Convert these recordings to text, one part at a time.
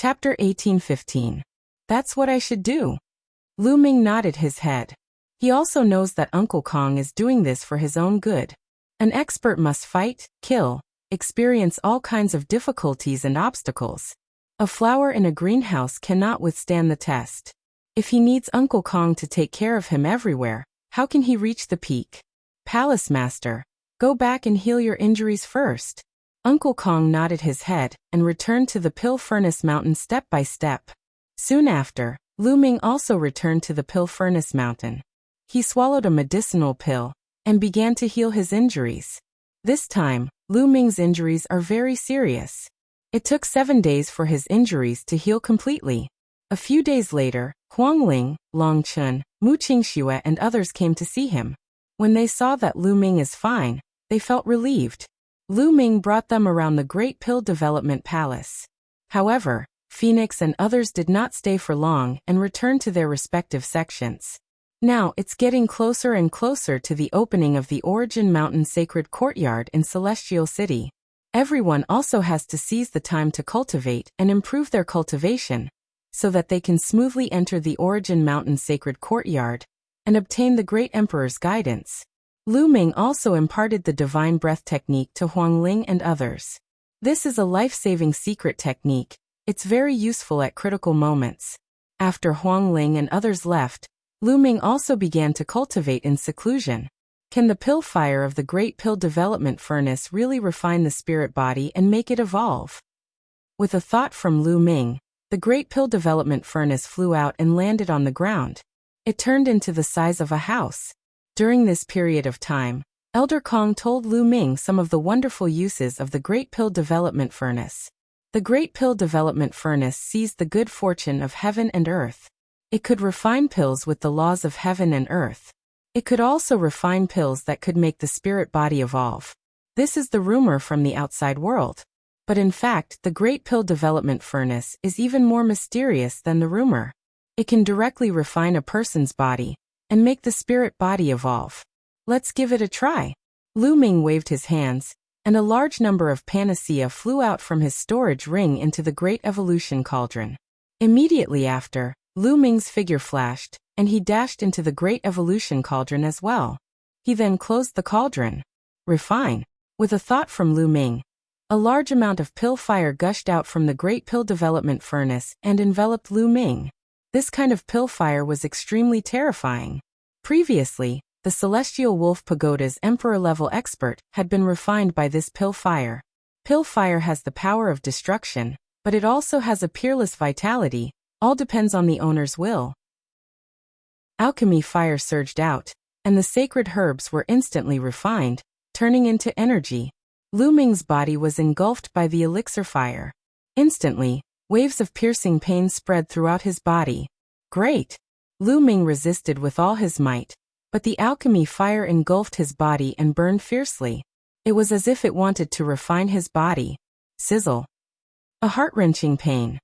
Chapter 1815. That's what I should do. Lu Ming nodded his head. He also knows that Uncle Kong is doing this for his own good. An expert must fight, kill, experience all kinds of difficulties and obstacles. A flower in a greenhouse cannot withstand the test. If he needs Uncle Kong to take care of him everywhere, how can he reach the peak? Palace Master, go back and heal your injuries first. Uncle Kong nodded his head and returned to the Pill Furnace Mountain step by step. Soon after, Lu Ming also returned to the Pill Furnace Mountain. He swallowed a medicinal pill and began to heal his injuries. This time, Lu Ming's injuries are very serious. It took 7 days for his injuries to heal completely. A few days later, Huang Ling, Long Chun, Mu Qingxue and others came to see him. When they saw that Lu Ming is fine, they felt relieved. Lu Ming brought them around the Great Pill Development Palace. However, Phoenix and others did not stay for long and returned to their respective sections. Now it's getting closer and closer to the opening of the Origin Mountain Sacred Courtyard in Celestial City. Everyone also has to seize the time to cultivate and improve their cultivation, so that they can smoothly enter the Origin Mountain Sacred Courtyard and obtain the Great Emperor's guidance. Lu Ming also imparted the Divine Breath technique to Huang Ling and others. This is a life-saving secret technique. It's very useful at critical moments. After Huang Ling and others left, Lu Ming also began to cultivate in seclusion. Can the pill fire of the Great Pill Development Furnace really refine the spirit body and make it evolve? With a thought from Lu Ming, the Great Pill Development Furnace flew out and landed on the ground. It turned into the size of a house. During this period of time, Elder Kong told Lu Ming some of the wonderful uses of the Great Pill Development Furnace. The Great Pill Development Furnace seized the good fortune of heaven and earth. It could refine pills with the laws of heaven and earth. It could also refine pills that could make the spirit body evolve. This is the rumor from the outside world. But in fact, the Great Pill Development Furnace is even more mysterious than the rumor. It can directly refine a person's body and make the spirit body evolve. Let's give it a try. Lu Ming waved his hands, and a large number of panacea flew out from his storage ring into the Great Evolution Cauldron. Immediately after, Lu Ming's figure flashed, and he dashed into the Great Evolution Cauldron as well. He then closed the cauldron. Refine. With a thought from Lu Ming, a large amount of pill fire gushed out from the Great Pill Development Furnace and enveloped Lu Ming. This kind of pill fire was extremely terrifying. Previously, the Celestial Wolf Pagoda's Emperor-level expert had been refined by this pill fire. Pill fire has the power of destruction, but it also has a peerless vitality. All depends on the owner's will. Alchemy fire surged out, and the sacred herbs were instantly refined, turning into energy. Lu Ming's body was engulfed by the elixir fire. Instantly, waves of piercing pain spread throughout his body. Great! Lu Ming resisted with all his might, but the alchemy fire engulfed his body and burned fiercely. It was as if it wanted to refine his body. Sizzle. A heart-wrenching pain.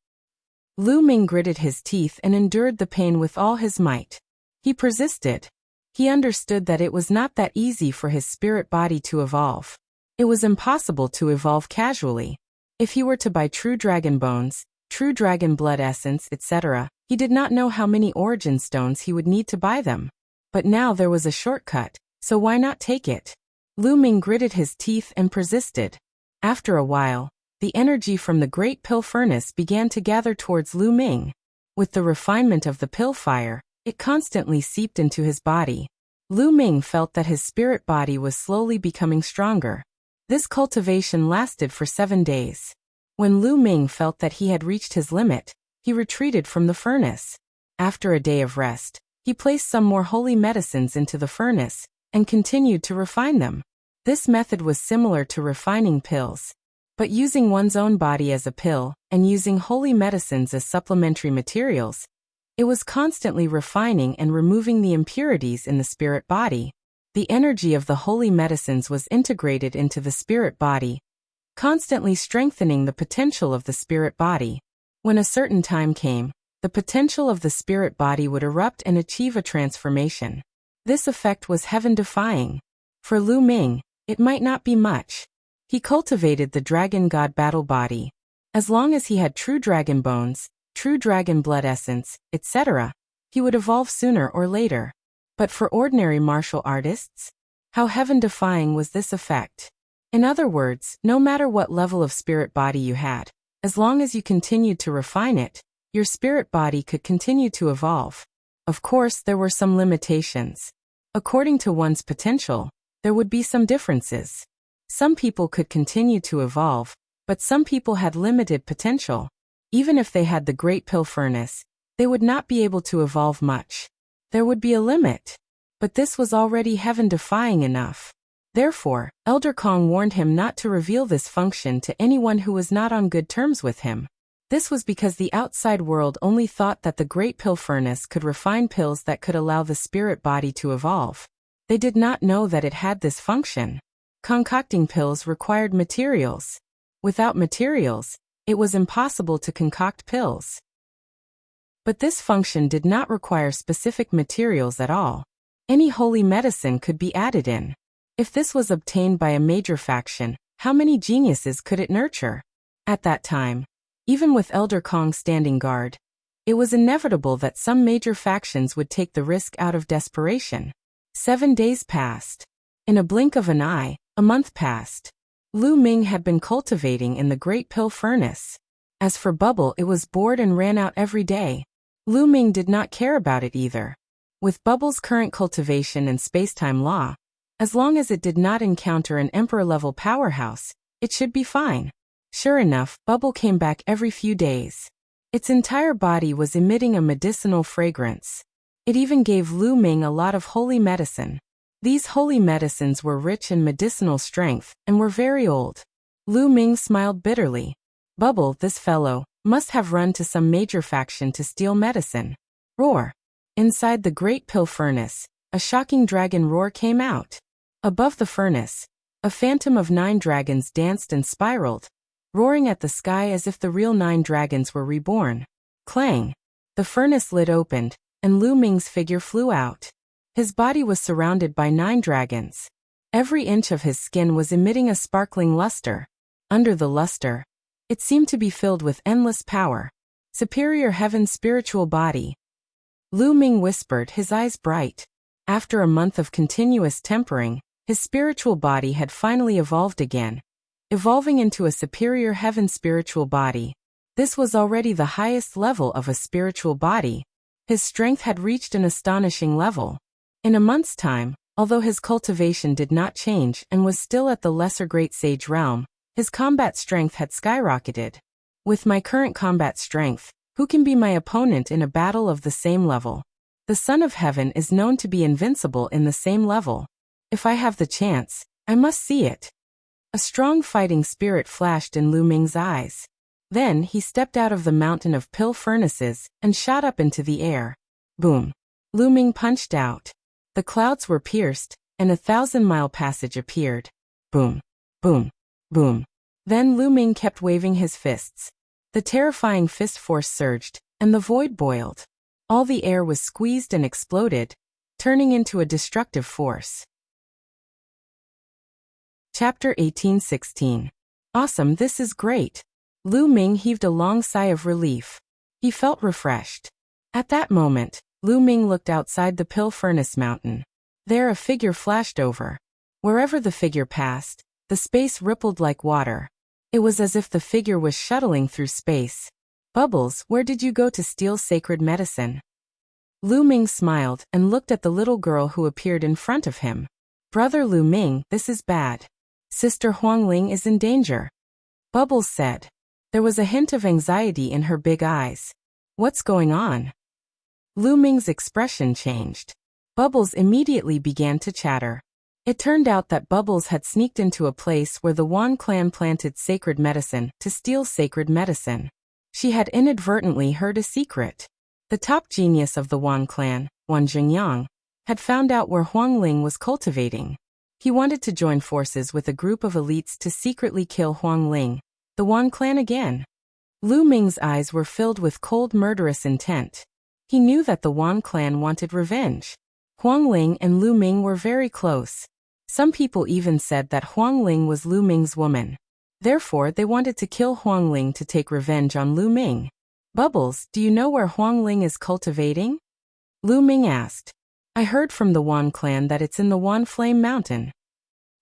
Lu Ming gritted his teeth and endured the pain with all his might. He persisted. He understood that it was not that easy for his spirit body to evolve. It was impossible to evolve casually. If he were to buy true dragon bones, true dragon blood essence, etc., he did not know how many origin stones he would need to buy them. But now there was a shortcut, so why not take it? Lu Ming gritted his teeth and persisted. After a while, the energy from the Great Pill Furnace began to gather towards Lu Ming. With the refinement of the pill fire, it constantly seeped into his body. Lu Ming felt that his spirit body was slowly becoming stronger. This cultivation lasted for 7 days. When Lu Ming felt that he had reached his limit, he retreated from the furnace. After a day of rest, he placed some more holy medicines into the furnace and continued to refine them. This method was similar to refining pills, but using one's own body as a pill and using holy medicines as supplementary materials, it was constantly refining and removing the impurities in the spirit body. The energy of the holy medicines was integrated into the spirit body, constantly strengthening the potential of the spirit body. When a certain time came, the potential of the spirit body would erupt and achieve a transformation. This effect was heaven-defying. For Lu Ming, it might not be much. He cultivated the Dragon God Battle Body. As long as he had true dragon bones, true dragon blood essence, etc., he would evolve sooner or later. But for ordinary martial artists? How heaven-defying was this effect? In other words, no matter what level of spirit body you had, as long as you continued to refine it, your spirit body could continue to evolve. Of course, there were some limitations. According to one's potential, there would be some differences. Some people could continue to evolve, but some people had limited potential. Even if they had the Great Pill Furnace, they would not be able to evolve much. There would be a limit. But this was already heaven-defying enough. Therefore, Elder Kong warned him not to reveal this function to anyone who was not on good terms with him. This was because the outside world only thought that the Great Pill Furnace could refine pills that could allow the spirit body to evolve. They did not know that it had this function. Concocting pills required materials. Without materials, it was impossible to concoct pills. But this function did not require specific materials at all. Any holy medicine could be added in. If this was obtained by a major faction, how many geniuses could it nurture? At that time, even with Elder Kong standing guard, it was inevitable that some major factions would take the risk out of desperation. 7 days passed. In a blink of an eye, a month passed. Lu Ming had been cultivating in the Great Pill Furnace. As for Bubble, it was bored and ran out every day. Lu Ming did not care about it either. With Bubble's current cultivation and spacetime law, as long as it did not encounter an emperor-level powerhouse, it should be fine. Sure enough, Bubble came back every few days. Its entire body was emitting a medicinal fragrance. It even gave Lu Ming a lot of holy medicine. These holy medicines were rich in medicinal strength and were very old. Lu Ming smiled bitterly. Bubble, this fellow, must have run to some major faction to steal medicine. Roar! Inside the Great Pill Furnace, a shocking dragon roar came out. Above the furnace, a phantom of 9 dragons danced and spiraled, roaring at the sky as if the real 9 dragons were reborn. Clang! The furnace lid opened, and Lu Ming's figure flew out. His body was surrounded by 9 dragons. Every inch of his skin was emitting a sparkling luster. Under the luster, it seemed to be filled with endless power. Superior heaven's spiritual body. Lu Ming whispered, his eyes bright. After a month of continuous tempering, his spiritual body had finally evolved again, evolving into a superior heaven spiritual body. This was already the highest level of a spiritual body. His strength had reached an astonishing level. In a month's time, although his cultivation did not change and was still at the lesser great sage realm, his combat strength had skyrocketed. With my current combat strength, who can be my opponent in a battle of the same level? The Son of Heaven is known to be invincible in the same level. If I have the chance, I must see it. A strong fighting spirit flashed in Lu Ming's eyes. Then he stepped out of the mountain of pill furnaces and shot up into the air. Boom! Lu Ming punched out. The clouds were pierced, and a 1,000-mile passage appeared. Boom! Boom! Boom! Then Lu Ming kept waving his fists. The terrifying fist force surged, and the void boiled. All the air was squeezed and exploded, turning into a destructive force. Chapter 18:16. Awesome, this is great. Lu Ming heaved a long sigh of relief. He felt refreshed. At that moment, Lu Ming looked outside the Pill Furnace Mountain. There a figure flashed over. Wherever the figure passed, the space rippled like water. It was as if the figure was shuttling through space. Bubbles, where did you go to steal sacred medicine? Lu Ming smiled and looked at the little girl who appeared in front of him. Brother Lu Ming, this is bad. Sister Huangling is in danger. Bubbles said. There was a hint of anxiety in her big eyes. What's going on? Lu Ming's expression changed. Bubbles immediately began to chatter. It turned out that Bubbles had sneaked into a place where the Wan clan planted sacred medicine to steal sacred medicine. She had inadvertently heard a secret. The top genius of the Wan clan, Wan Jingyang, had found out where Huangling was cultivating. He wanted to join forces with a group of elites to secretly kill Huangling, the Wan clan again. Lu Ming's eyes were filled with cold murderous intent. He knew that the Wan clan wanted revenge. Huangling and Lu Ming were very close. Some people even said that Huangling was Lu Ming's woman. Therefore, they wanted to kill Huang Ling to take revenge on Lu Ming. Bubbles, do you know where Huang Ling is cultivating? Lu Ming asked. I heard from the Wan clan that it's in the Wan Flame Mountain.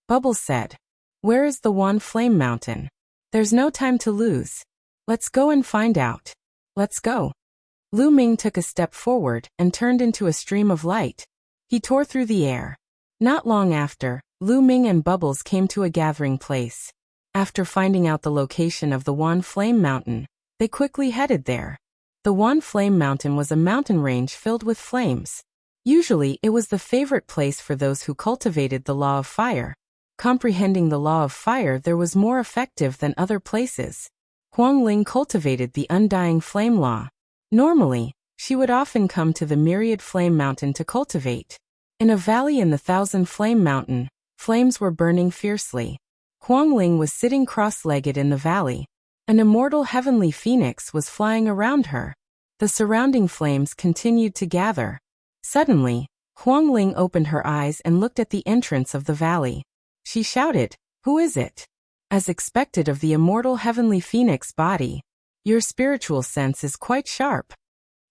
Bubbles said. Where is the Wan Flame Mountain? There's no time to lose. Let's go and find out. Let's go. Lu Ming took a step forward and turned into a stream of light. He tore through the air. Not long after, Lu Ming and Bubbles came to a gathering place. After finding out the location of the Wan Flame Mountain, they quickly headed there. The Wan Flame Mountain was a mountain range filled with flames. Usually, it was the favorite place for those who cultivated the law of fire. Comprehending the law of fire there was more effective than other places. Huang Ling cultivated the undying flame law. Normally, she would often come to the myriad flame mountain to cultivate. In a valley in the Thousand Flame Mountain, flames were burning fiercely. Huang Ling was sitting cross-legged in the valley. An immortal heavenly phoenix was flying around her. The surrounding flames continued to gather. Suddenly, Huang Ling opened her eyes and looked at the entrance of the valley. She shouted, "Who is it?" As expected of the immortal heavenly phoenix body, your spiritual sense is quite sharp.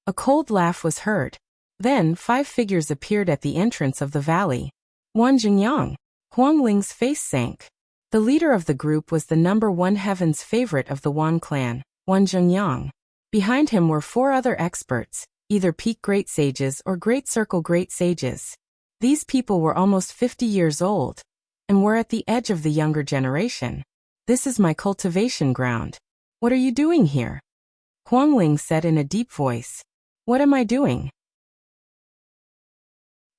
A cold laugh was heard. Then 5 figures appeared at the entrance of the valley. Wan Jingyang. Huang Ling's face sank. The leader of the group was the #1 heaven's favorite of the Wan clan, Wan Jingyang. Behind him were 4 other experts, either peak great sages or great circle great sages. These people were almost 50 years old, and were at the edge of the younger generation. This is my cultivation ground. What are you doing here? Huang Ling said in a deep voice. What am I doing?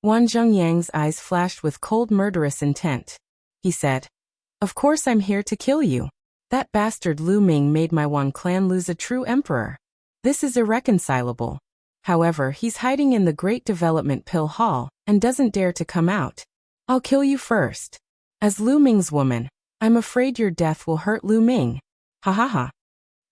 Wan Zhengyang's eyes flashed with cold murderous intent. He said, Of course I'm here to kill you. That bastard Lu Ming made my Wan clan lose a true emperor. This is irreconcilable. However, he's hiding in the Great Development Pill Hall, and doesn't dare to come out. I'll kill you first. As Lu Ming's woman, I'm afraid your death will hurt Lu Ming. Ha ha ha.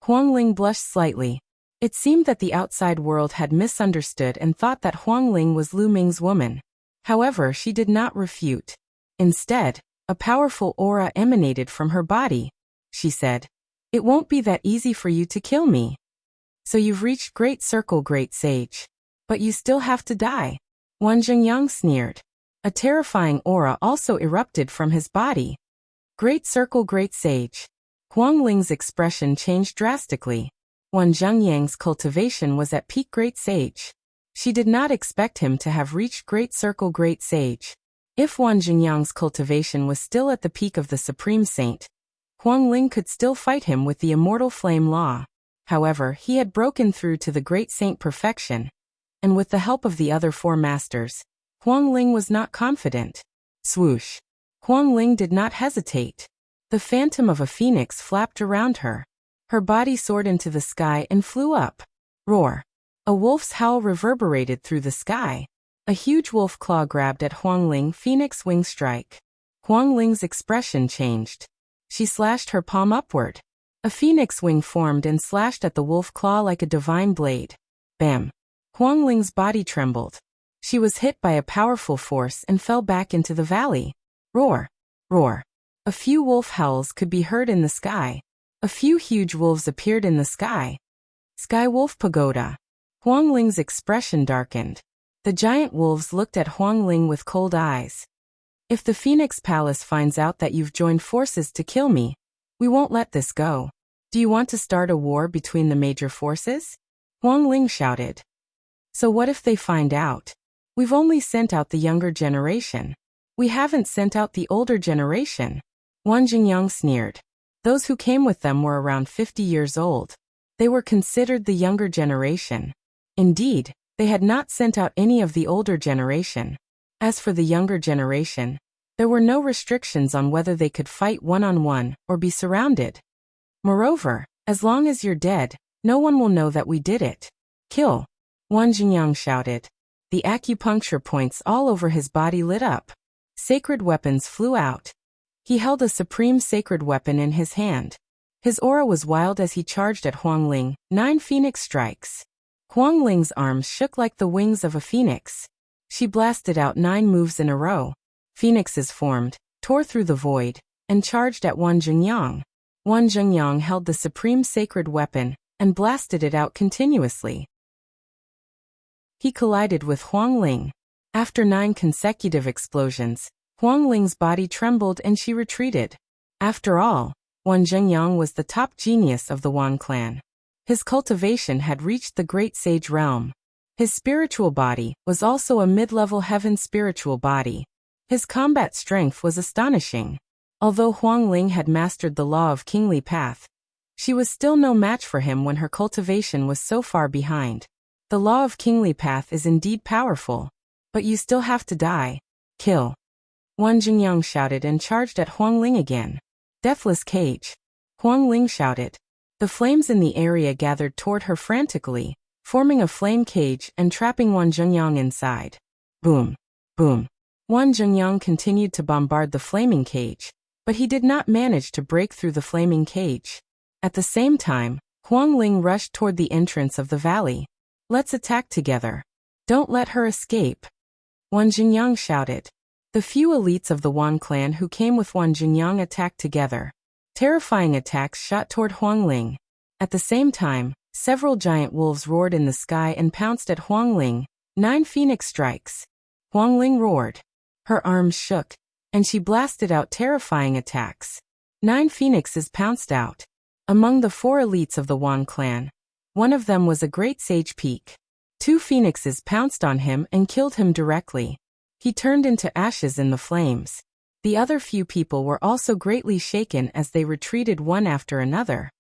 Huang Ling blushed slightly. It seemed that the outside world had misunderstood and thought that Huang Ling was Lu Ming's woman. However, she did not refute. Instead, a powerful aura emanated from her body. She said, It won't be that easy for you to kill me. So you've reached Great Circle Great Sage. But you still have to die. Wan Zhengyang sneered. A terrifying aura also erupted from his body. Great Circle Great Sage. Huang Ling's expression changed drastically. Wan Zhengyang's cultivation was at peak Great Sage. She did not expect him to have reached Great Circle Great Sage. If Wan Zhengyang's cultivation was still at the peak of the Supreme Saint, Huang Ling could still fight him with the immortal flame law. However, he had broken through to the Great Saint perfection, and with the help of the other 4 masters, Huang Ling was not confident. Swoosh. Huang Ling did not hesitate. The phantom of a phoenix flapped around her. Her body soared into the sky and flew up. Roar. A wolf's howl reverberated through the sky. A huge wolf claw grabbed at Huang Ling. Phoenix wing strike. Huang Ling's expression changed. She slashed her palm upward. A phoenix wing formed and slashed at the wolf claw like a divine blade. Bam. Huang Ling's body trembled. She was hit by a powerful force and fell back into the valley. Roar. Roar. A few wolf howls could be heard in the sky. A few huge wolves appeared in the sky. Sky Wolf Pagoda. Huang Ling's expression darkened. The giant wolves looked at Huang Ling with cold eyes. If the Phoenix Palace finds out that you've joined forces to kill me, we won't let this go. Do you want to start a war between the major forces? Huang Ling shouted. So what if they find out? We've only sent out the younger generation. We haven't sent out the older generation. Wan Jingyang sneered. Those who came with them were around 50 years old. They were considered the younger generation. Indeed, they had not sent out any of the older generation. As for the younger generation, there were no restrictions on whether they could fight one-on-one or be surrounded. Moreover, as long as you're dead, no one will know that we did it. Kill. Wan Jingyang shouted. The acupuncture points all over his body lit up. Sacred weapons flew out. He held a supreme sacred weapon in his hand. His aura was wild as he charged at Huang Ling. 9 phoenix strikes. Huang Ling's arms shook like the wings of a phoenix. She blasted out 9 moves in a row. Phoenixes formed, tore through the void, and charged at Wan Jingyang. Wan Zhengyang held the supreme sacred weapon and blasted it out continuously. He collided with Huang Ling. After 9 consecutive explosions, Huang Ling's body trembled and she retreated. After all, Wan Zhengyang was the top genius of the Wan clan. His cultivation had reached the great sage realm. His spiritual body was also a mid-level heaven spiritual body. His combat strength was astonishing. Although Huang Ling had mastered the law of kingly path, she was still no match for him when her cultivation was so far behind. The law of kingly path is indeed powerful, but you still have to die. Kill. Wan Zhengyang shouted and charged at Huang Ling again. Deathless cage. Huang Ling shouted. The flames in the area gathered toward her frantically, forming a flame cage and trapping Wan Zhengyang inside. Boom. Boom. Wan Zhengyang continued to bombard the flaming cage, but he did not manage to break through the flaming cage. At the same time, Huang Ling rushed toward the entrance of the valley. Let's attack together. Don't let her escape. Wan Zhengyang shouted. The few elites of the Wan clan who came with Wan Zhengyang attacked together. Terrifying attacks shot toward Huang Ling. At the same time, several giant wolves roared in the sky and pounced at Huang Ling. 9 phoenix strikes. Huang Ling roared. Her arms shook, and she blasted out terrifying attacks. 9 phoenixes pounced out. Among the 4 elites of the Wan clan, one of them was a great sage peak. 2 phoenixes pounced on him and killed him directly. He turned into ashes in the flames. The other few people were also greatly shaken as they retreated one after another.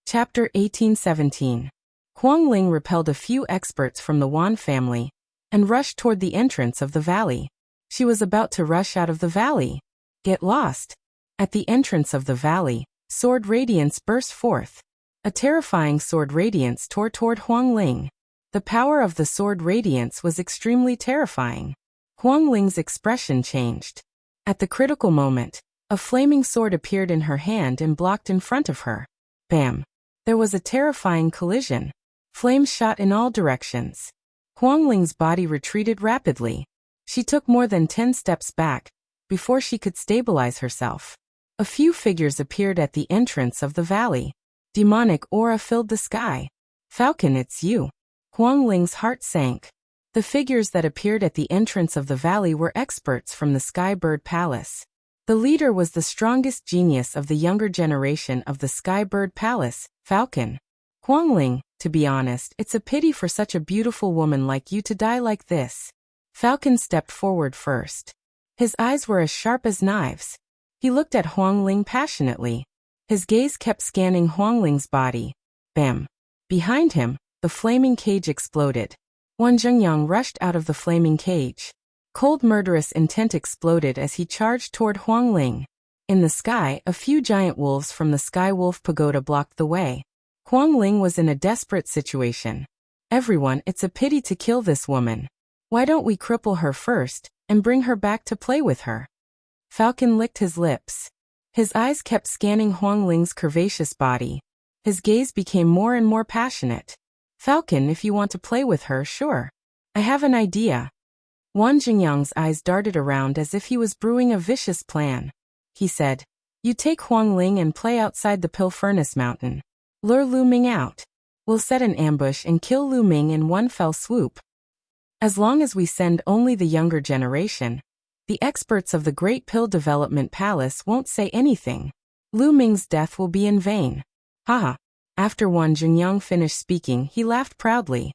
Chapter 1817. Huang Ling repelled a few experts from the Wan family and rushed toward the entrance of the valley. She was about to rush out of the valley. Get lost. At the entrance of the valley, sword radiance burst forth. A terrifying sword radiance tore toward Huang Ling. The power of the sword radiance was extremely terrifying. Huang Ling's expression changed. At the critical moment, a flaming sword appeared in her hand and blocked in front of her. Bam! There was a terrifying collision. Flames shot in all directions. Huang Ling's body retreated rapidly. She took more than 10 steps back before she could stabilize herself. A few figures appeared at the entrance of the valley. Demonic aura filled the sky. Falcon, it's you. Huang Ling's heart sank. The figures that appeared at the entrance of the valley were experts from the Sky Bird Palace. The leader was the strongest genius of the younger generation of the Sky Bird Palace, Falcon. Huang Ling, to be honest, it's a pity for such a beautiful woman like you to die like this. Falcon stepped forward first. His eyes were as sharp as knives. He looked at Huang Ling passionately. His gaze kept scanning Huang Ling's body. Bam! Behind him, the flaming cage exploded. Wan Zhengyang rushed out of the flaming cage. Cold murderous intent exploded as he charged toward Huang Ling. In the sky, a few giant wolves from the Sky Wolf Pagoda blocked the way. Huang Ling was in a desperate situation. Everyone, it's a pity to kill this woman. Why don't we cripple her first and bring her back to play with her? Falcon licked his lips. His eyes kept scanning Huang Ling's curvaceous body. His gaze became more and more passionate. Falcon, if you want to play with her, sure. I have an idea. Wan Zhengyang's eyes darted around as if he was brewing a vicious plan. He said, you take Huang Ling and play outside the Pill Furnace Mountain. Lure Lu Ming out. We'll set an ambush and kill Lu Ming in one fell swoop. As long as we send only the younger generation, the experts of the Great Pill Development Palace won't say anything. Lu Ming's death will be in vain. Haha. After Wan Zhengyang finished speaking, he laughed proudly.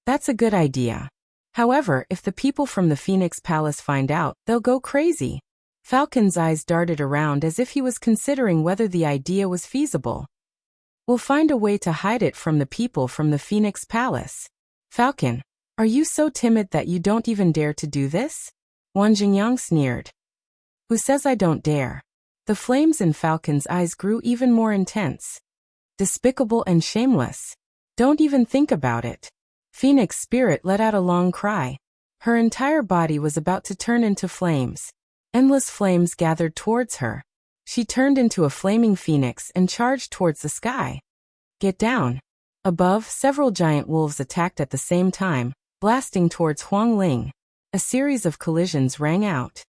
That's a good idea. However, if the people from the Phoenix Palace find out, they'll go crazy. Falcon's eyes darted around as if he was considering whether the idea was feasible. We'll find a way to hide it from the people from the Phoenix Palace. Falcon, are you so timid that you don't even dare to do this? Wan Zhengyang sneered. Who says I don't dare? The flames in Falcon's eyes grew even more intense. Despicable and shameless. Don't even think about it. Phoenix Spirit let out a long cry. Her entire body was about to turn into flames. Endless flames gathered towards her. She turned into a flaming phoenix and charged towards the sky. Get down. Above, several giant wolves attacked at the same time, blasting towards Huang Ling. A series of collisions rang out.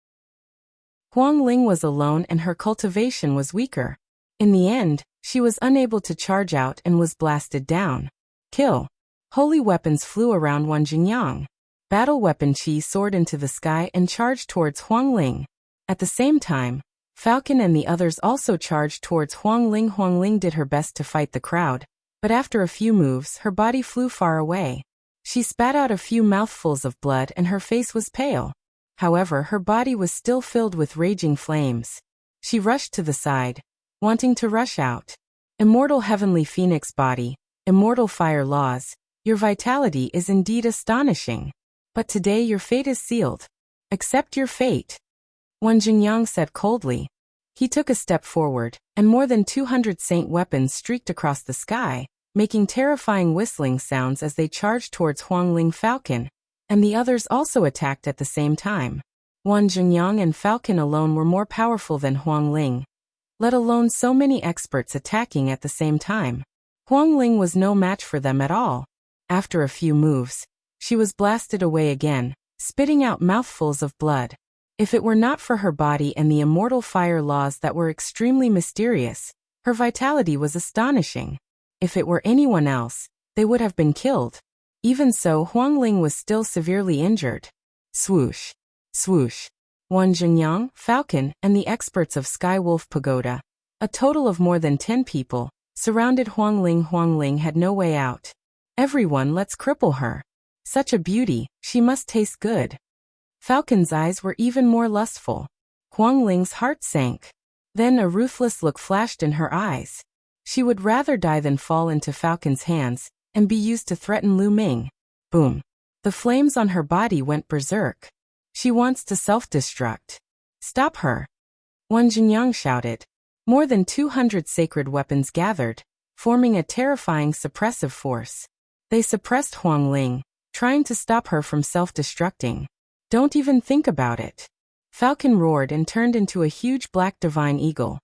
Huang Ling was alone and her cultivation was weaker. In the end, she was unable to charge out and was blasted down. Kill. Holy weapons flew around Wan Jingyang. Battle weapon Qi soared into the sky and charged towards Huang Ling. At the same time, Falcon and the others also charged towards Huang Ling. Huang Ling did her best to fight the crowd, but after a few moves her body flew far away. She spat out a few mouthfuls of blood and her face was pale. However, her body was still filled with raging flames. She rushed to the side, wanting to rush out. Immortal heavenly phoenix body, immortal fire laws, your vitality is indeed astonishing. But today your fate is sealed. Accept your fate. Wan Jingyang said coldly. He took a step forward, and more than 200 saint weapons streaked across the sky, making terrifying whistling sounds as they charged towards Huang Ling. Falcon and the others also attacked at the same time. Wan Jingyang and Falcon alone were more powerful than Huang Ling, let alone so many experts attacking at the same time. Huang Ling was no match for them at all. After a few moves, she was blasted away again, spitting out mouthfuls of blood. If it were not for her body and the immortal fire laws that were extremely mysterious, her vitality was astonishing. If it were anyone else, they would have been killed. Even so, Huang Ling was still severely injured. Swoosh. Swoosh. Wan Jingyang, Falcon, and the experts of Sky Wolf Pagoda, a total of more than 10 people, surrounded Huang Ling. Huang Ling had no way out. Everyone, let's cripple her. Such a beauty, she must taste good. Falcon's eyes were even more lustful. Huang Ling's heart sank. Then a ruthless look flashed in her eyes. She would rather die than fall into Falcon's hands and be used to threaten Lu Ming. Boom. The flames on her body went berserk. She wants to self-destruct. Stop her. Wan Jingyang shouted. More than 200 sacred weapons gathered, forming a terrifying suppressive force. They suppressed Huang Ling, trying to stop her from self-destructing. Don't even think about it. Falcon roared and turned into a huge black divine eagle.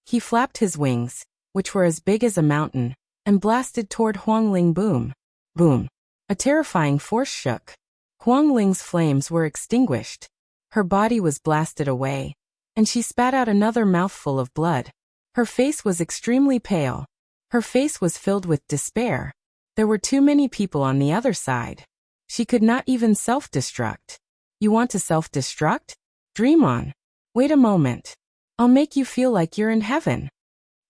He flapped his wings, which were as big as a mountain, and blasted toward Huang Ling. Boom. Boom. A terrifying force shook. Huang Ling's flames were extinguished. Her body was blasted away, and she spat out another mouthful of blood. Her face was extremely pale. Her face was filled with despair. There were too many people on the other side. She could not even self-destruct. You want to self-destruct? Dream on. Wait a moment. I'll make you feel like you're in heaven.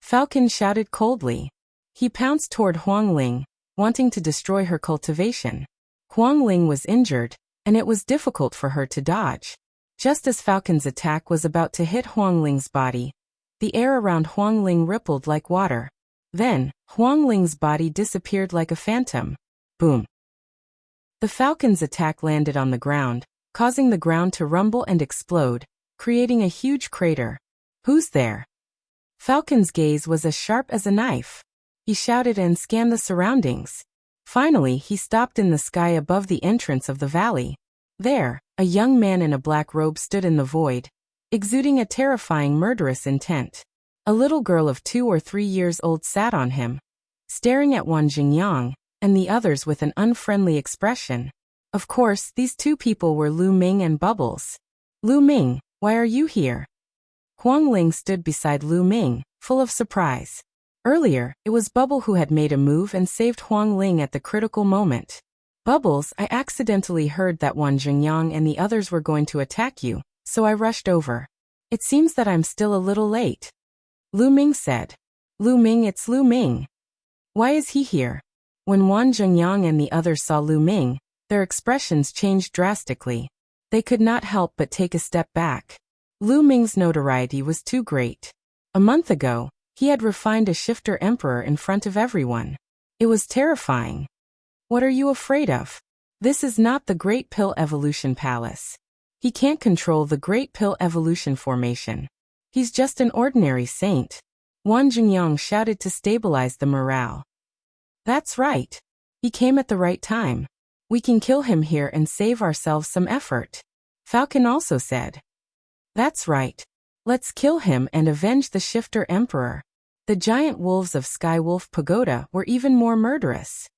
Falcon shouted coldly. He pounced toward Huang Ling, wanting to destroy her cultivation. Huang Ling was injured, and it was difficult for her to dodge. Just as Falcon's attack was about to hit Huang Ling's body, the air around Huang Ling rippled like water. Then, Huang Ling's body disappeared like a phantom. Boom. The Falcon's attack landed on the ground, causing the ground to rumble and explode, creating a huge crater. Who's there? Falcon's gaze was as sharp as a knife. He shouted and scanned the surroundings. Finally, he stopped in the sky above the entrance of the valley. There, a young man in a black robe stood in the void, exuding a terrifying murderous intent. A little girl of 2 or 3 years old sat on him, staring at Wan Jingyang and the others with an unfriendly expression. Of course, these two people were Lu Ming and Bubbles. Lu Ming, why are you here? Huang Ling stood beside Lu Ming, full of surprise. Earlier, it was Bubble who had made a move and saved Huang Ling at the critical moment. Bubbles, I accidentally heard that Wan Jingyang and the others were going to attack you, so I rushed over. It seems that I'm still a little late. Lu Ming said. Lu Ming, it's Lu Ming. Why is he here? When Wan Jingyang and the others saw Lu Ming, their expressions changed drastically. They could not help but take a step back. Lu Ming's notoriety was too great. A month ago, he had refined a shifter emperor in front of everyone. It was terrifying. What are you afraid of? This is not the Great Pill Evolution Palace. He can't control the Great Pill Evolution formation. He's just an ordinary saint. Wan Jingyang shouted to stabilize the morale. That's right. He came at the right time. We can kill him here and save ourselves some effort. Falcon also said. That's right. Let's kill him and avenge the shifter emperor. The giant wolves of Sky Wolf Pagoda were even more murderous.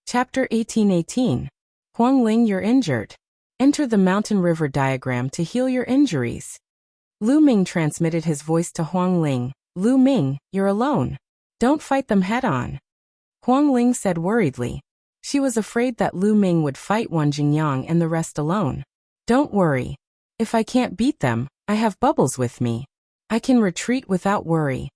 Chapter 18:18. Huang Ling, you're injured. Enter the mountain river diagram to heal your injuries. Lu Ming transmitted his voice to Huang Ling. Lu Ming, you're alone. Don't fight them head-on. Huang Ling said worriedly. She was afraid that Lu Ming would fight Wang Jingyang and the rest alone. Don't worry. If I can't beat them, I have bubbles with me. I can retreat without worry.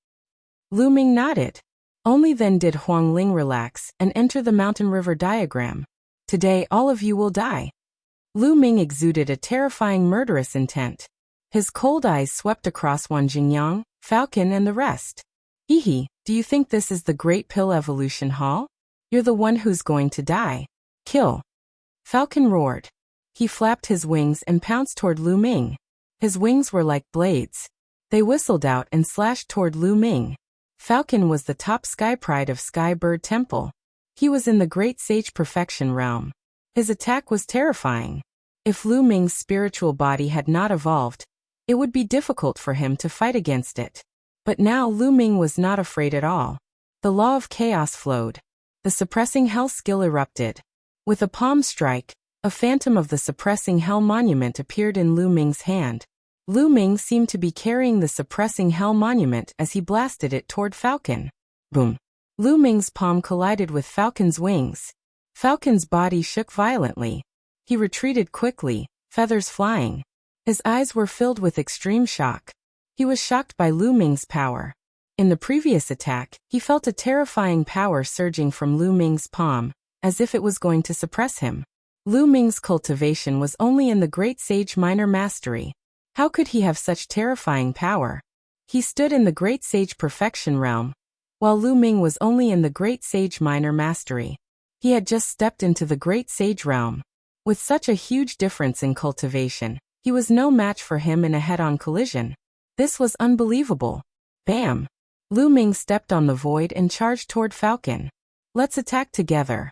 Lu Ming nodded. Only then did Huang Ling relax and enter the mountain river diagram. Today all of you will die. Lu Ming exuded a terrifying murderous intent. His cold eyes swept across Wang Jingyang, Falcon and the rest. Hehe, do you think this is the Great Pill Evolution Hall? You're the one who's going to die. Kill. Falcon roared. He flapped his wings and pounced toward Lu Ming. His wings were like blades. They whistled out and slashed toward Lu Ming. Falcon was the top sky pride of Sky Bird Temple. He was in the Great Sage Perfection realm. His attack was terrifying. If Lu Ming's spiritual body had not evolved, it would be difficult for him to fight against it. But now Lu Ming was not afraid at all. The law of chaos flowed. The suppressing hell skill erupted. With a palm strike, a phantom of the suppressing hell monument appeared in Lu Ming's hand. Lu Ming seemed to be carrying the suppressing hell monument as he blasted it toward Falcon. Boom! Lu Ming's palm collided with Falcon's wings. Falcon's body shook violently. He retreated quickly, feathers flying. His eyes were filled with extreme shock. He was shocked by Lu Ming's power. In the previous attack, he felt a terrifying power surging from Lu Ming's palm, as if it was going to suppress him. Lu Ming's cultivation was only in the Great Sage Minor Mastery. How could he have such terrifying power? He stood in the Great Sage Perfection realm, while Lu Ming was only in the Great Sage Minor Mastery. He had just stepped into the Great Sage realm. With such a huge difference in cultivation, he was no match for him in a head-on collision. This was unbelievable. Bam! Lu Ming stepped on the void and charged toward Falcon. Let's attack together.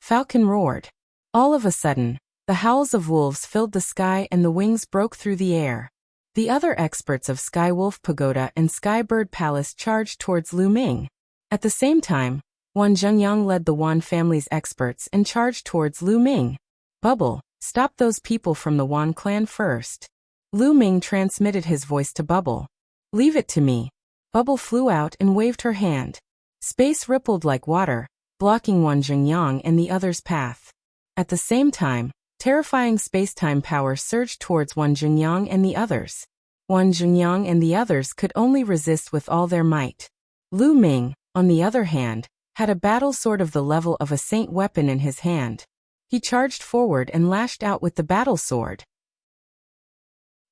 Falcon roared. All of a sudden, the howls of wolves filled the sky and the wings broke through the air. The other experts of Sky Wolf Pagoda and Sky Bird Palace charged towards Lu Ming. At the same time, Wang Jingyang led the Wan family's experts and charged towards Lu Ming. Bubble, stop those people from the Wan clan first. Lu Ming transmitted his voice to Bubble. Leave it to me. Bubble flew out and waved her hand. Space rippled like water, blocking Wang Jingyang and the others' path. At the same time, terrifying space-time power surged towards Wang Jingyang and the others. Wang Jingyang and the others could only resist with all their might. Lu Ming, on the other hand, had a battle sword of the level of a saint weapon in his hand. He charged forward and lashed out with the battle sword.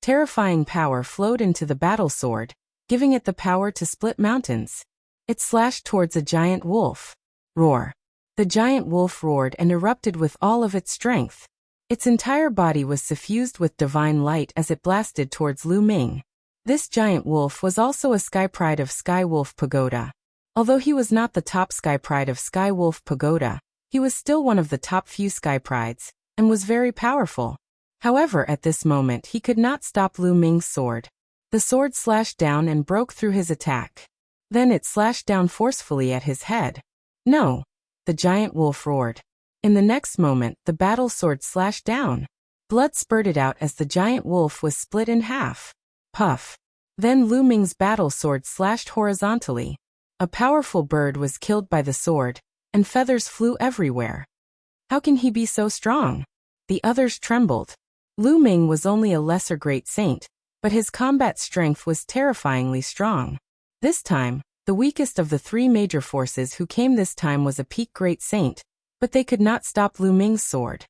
Terrifying power flowed into the battle sword, giving it the power to split mountains. It slashed towards a giant wolf. Roar! The giant wolf roared and erupted with all of its strength. Its entire body was suffused with divine light as it blasted towards Lu Ming. This giant wolf was also a sky pride of Sky Wolf Pagoda. Although he was not the top sky pride of Sky Wolf Pagoda, he was still one of the top few sky prides, and was very powerful. However, at this moment he could not stop Lu Ming's sword. The sword slashed down and broke through his attack. Then it slashed down forcefully at his head. No! The giant wolf roared. In the next moment, the battle sword slashed down. Blood spurted out as the giant wolf was split in half. Puff! Then Lu Ming's battle sword slashed horizontally. A powerful bird was killed by the sword, and feathers flew everywhere. How can he be so strong? The others trembled. Lu Ming was only a lesser great saint, but his combat strength was terrifyingly strong. This time, the weakest of the three major forces who came this time was a peak great saint, but they could not stop Lu Ming's sword.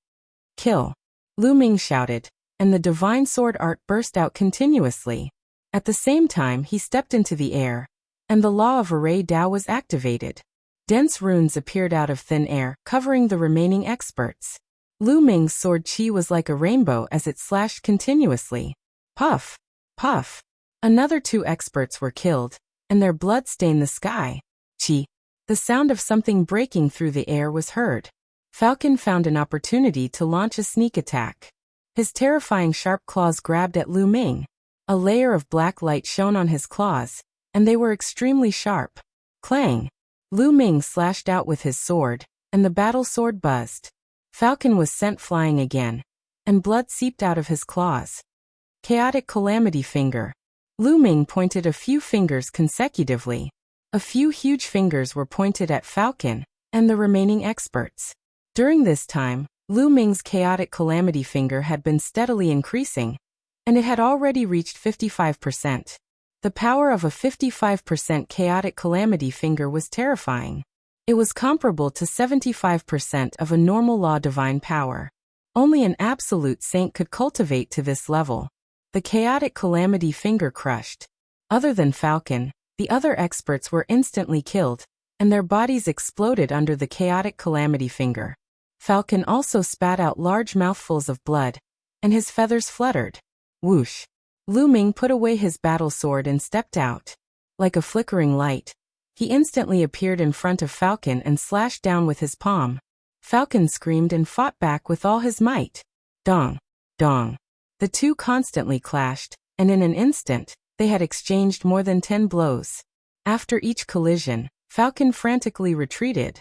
Kill! Lu Ming shouted, and the divine sword art burst out continuously. At the same time he stepped into the air, and the law of array Dao was activated. Dense runes appeared out of thin air, covering the remaining experts. Lu Ming's sword chi was like a rainbow as it slashed continuously. Puff! Puff! Another two experts were killed, and their blood stained the sky. Chi! The sound of something breaking through the air was heard. Falcon found an opportunity to launch a sneak attack. His terrifying sharp claws grabbed at Lu Ming. A layer of black light shone on his claws, and they were extremely sharp. Clang! Lu Ming slashed out with his sword, and the battle sword buzzed. Falcon was sent flying again. and blood seeped out of his claws. Chaotic Calamity Finger. Lu Ming pointed a few fingers consecutively. A few huge fingers were pointed at Falcon and the remaining experts. During this time, Lu Ming's Chaotic Calamity Finger had been steadily increasing, and it had already reached 55%. The power of a 55% Chaotic Calamity Finger was terrifying. It was comparable to 75% of a normal law divine power. Only an absolute saint could cultivate to this level. The Chaotic Calamity Finger crushed. Other than Falcon, the other experts were instantly killed, and their bodies exploded under the Chaotic Calamity Finger. Falcon also spat out large mouthfuls of blood, and his feathers fluttered. Whoosh! Lu Ming put away his battle sword and stepped out. Like a flickering light, he instantly appeared in front of Falcon and slashed down with his palm. Falcon screamed and fought back with all his might. Dong! Dong! The two constantly clashed, and in an instant, they had exchanged more than 10 blows. After each collision, Falcon frantically retreated.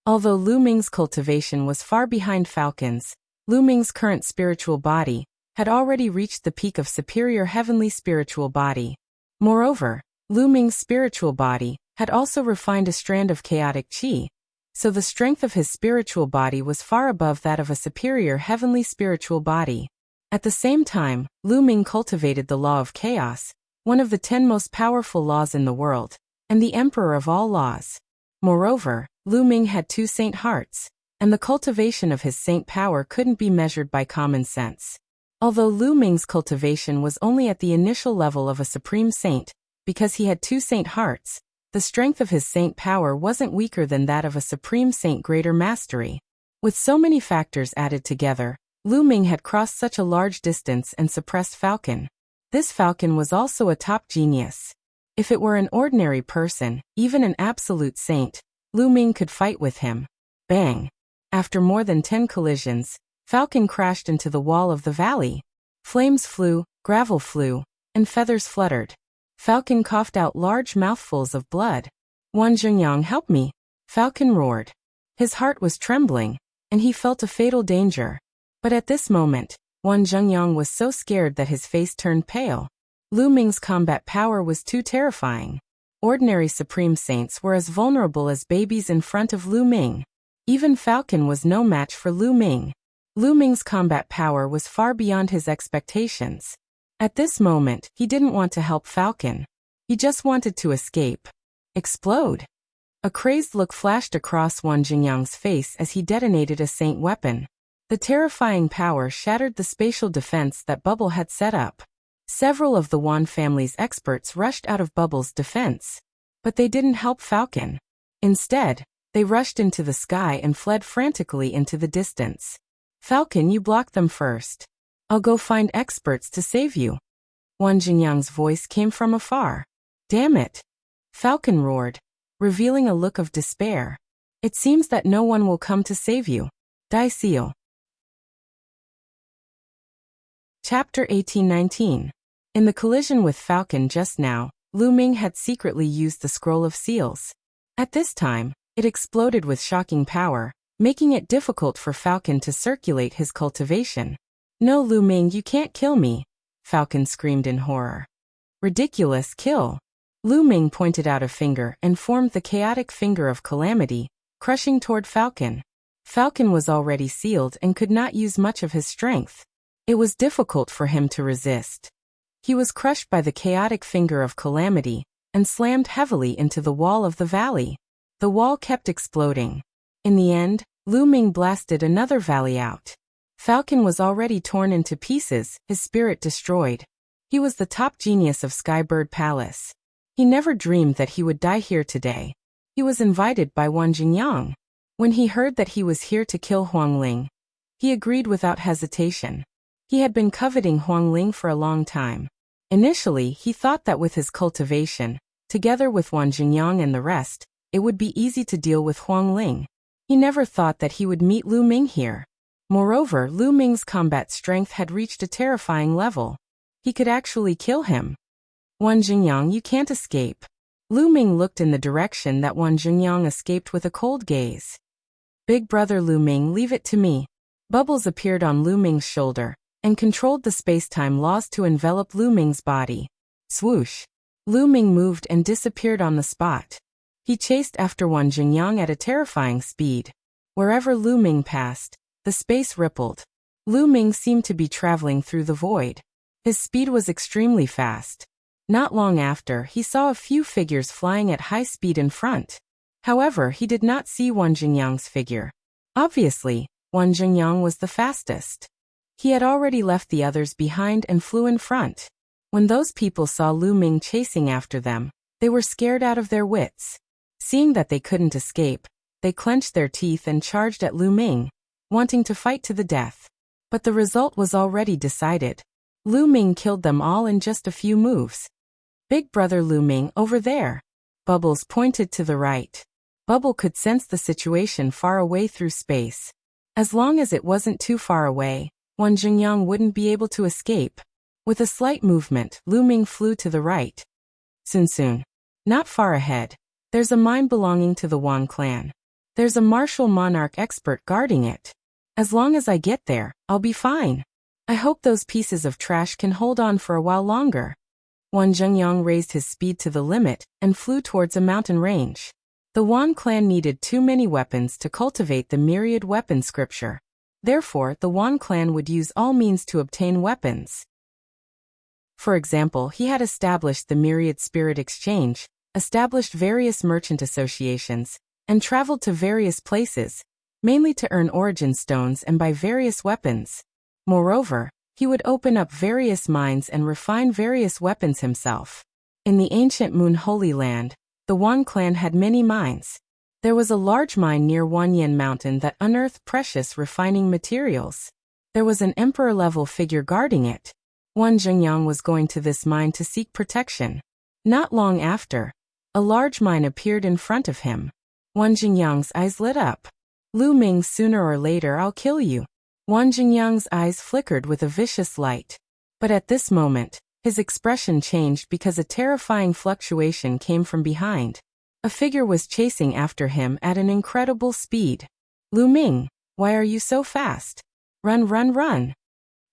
Although Lu Ming's cultivation was far behind Falcon's, Lu Ming's current spiritual body had already reached the peak of superior heavenly spiritual body. Moreover, Lu Ming's spiritual body had also refined a strand of chaotic qi, so the strength of his spiritual body was far above that of a superior heavenly spiritual body. At the same time, Lu Ming cultivated the law of chaos, one of the 10 most powerful laws in the world, and the emperor of all laws. Moreover, Lu Ming had 2 saint hearts, and the cultivation of his saint power couldn't be measured by common sense. Although Lu Ming's cultivation was only at the initial level of a supreme saint, because he had 2 saint hearts, the strength of his saint power wasn't weaker than that of a supreme saint greater mastery. With so many factors added together, Lu Ming had crossed such a large distance and suppressed Falcon. This Falcon was also a top genius. If it were an ordinary person, even an absolute saint, Lu Ming could fight with him. Bang! After more than 10 collisions, Falcon crashed into the wall of the valley. Flames flew, gravel flew, and feathers fluttered. Falcon coughed out large mouthfuls of blood. Wan Zhengyang, help me! Falcon roared. His heart was trembling, and he felt a fatal danger. But at this moment, Wan Zhengyang was so scared that his face turned pale. Lu Ming's combat power was too terrifying. Ordinary supreme saints were as vulnerable as babies in front of Lu Ming. Even Falcon was no match for Lu Ming. Lu Ming's combat power was far beyond his expectations. At this moment, he didn't want to help Falcon. He just wanted to escape. Explode! A crazed look flashed across Wan Zhengyang's face as he detonated a saint weapon. The terrifying power shattered the spatial defense that Bubble had set up. Several of the Wan family's experts rushed out of Bubble's defense. But they didn't help Falcon. Instead, they rushed into the sky and fled frantically into the distance. Falcon, you blocked them first. I'll go find experts to save you. Wan Zhengyang's voice came from afar. Damn it! Falcon roared, revealing a look of despair. It seems that no one will come to save you. Die Seal. Chapter 1819. In the collision with Falcon just now, Lu Ming had secretly used the Scroll of Seals. At this time, it exploded with shocking power, making it difficult for Falcon to circulate his cultivation. No, Lu Ming, you can't kill me, Falcon screamed in horror. Ridiculous, kill. Lu Ming pointed out a finger and formed the chaotic finger of calamity, crushing toward Falcon. Falcon was already sealed and could not use much of his strength. It was difficult for him to resist. He was crushed by the chaotic finger of calamity and slammed heavily into the wall of the valley. The wall kept exploding. In the end, Lu Ming blasted another valley out. Falcon was already torn into pieces, his spirit destroyed. He was the top genius of Skybird Palace. He never dreamed that he would die here today. He was invited by Wan Zhengyang. When he heard that he was here to kill Huang Ling, he agreed without hesitation. He had been coveting Huang Ling for a long time. Initially, he thought that with his cultivation, together with Wan Zhengyang and the rest, it would be easy to deal with Huang Ling. He never thought that he would meet Lu Ming here. Moreover, Lu Ming's combat strength had reached a terrifying level. He could actually kill him. Wan Zhengyang, you can't escape. Lu Ming looked in the direction that Wan Zhengyang escaped with a cold gaze. Big brother Lu Ming, leave it to me. Bubbles appeared on Lu Ming's shoulder and controlled the space-time laws to envelop Lu Ming's body. Swoosh! Lu Ming moved and disappeared on the spot. He chased after Wan Jingyang at a terrifying speed. Wherever Lu Ming passed, the space rippled. Lu Ming seemed to be traveling through the void. His speed was extremely fast. Not long after, he saw a few figures flying at high speed in front. However, he did not see Wan Jingyang's figure. Obviously, Wan Jingyang was the fastest. He had already left the others behind and flew in front. When those people saw Lu Ming chasing after them, they were scared out of their wits. Seeing that they couldn't escape, they clenched their teeth and charged at Lu Ming, wanting to fight to the death. But the result was already decided. Lu Ming killed them all in just a few moves. Big brother Lu Ming, over there. Bubbles pointed to the right. Bubble could sense the situation far away through space. As long as it wasn't too far away, Wan Jingyang wouldn't be able to escape. With a slight movement, Lu Ming flew to the right. Soon. Not far ahead, there's a mine belonging to the Wan clan. There's a martial monarch expert guarding it. As long as I get there, I'll be fine. I hope those pieces of trash can hold on for a while longer. Wan Jingyang raised his speed to the limit and flew towards a mountain range. The Wan clan needed too many weapons to cultivate the myriad weapon scripture. Therefore, the Wan clan would use all means to obtain weapons. For example, he had established the myriad spirit exchange, established various merchant associations, and traveled to various places, mainly to earn origin stones and buy various weapons. Moreover, he would open up various mines and refine various weapons himself. In the ancient Moon Holy Land, the Wan clan had many mines. There was a large mine near Wanyan Mountain that unearthed precious refining materials. There was an emperor-level figure guarding it. Wan Jingyang was going to this mine to seek protection. Not long after, a large mine appeared in front of him. Wan Jingyang's eyes lit up. Lu Ming, sooner or later I'll kill you. Wan Jingyang's eyes flickered with a vicious light. But at this moment, his expression changed because a terrifying fluctuation came from behind. A figure was chasing after him at an incredible speed. Lu Ming, why are you so fast? Run!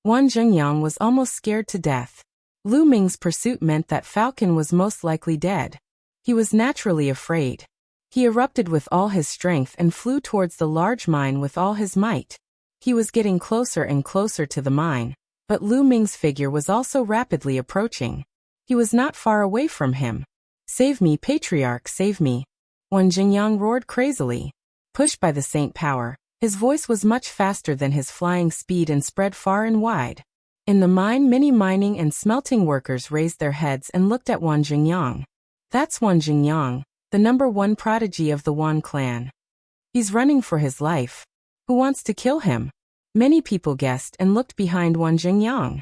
Wan Jingyang was almost scared to death. Lu Ming's pursuit meant that Falcon was most likely dead. He was naturally afraid. He erupted with all his strength and flew towards the large mine with all his might. He was getting closer and closer to the mine, but Lu Ming's figure was also rapidly approaching. He was not far away from him. Save me, Patriarch, save me! Wan Jingyang roared crazily. Pushed by the saint power, his voice was much faster than his flying speed and spread far and wide. In the mine, many mining and smelting workers raised their heads and looked at Wan Jingyang. That's Wan Jingyang, the #1 prodigy of the Wan clan. He's running for his life. Who wants to kill him? Many people guessed and looked behind Wan Jingyang.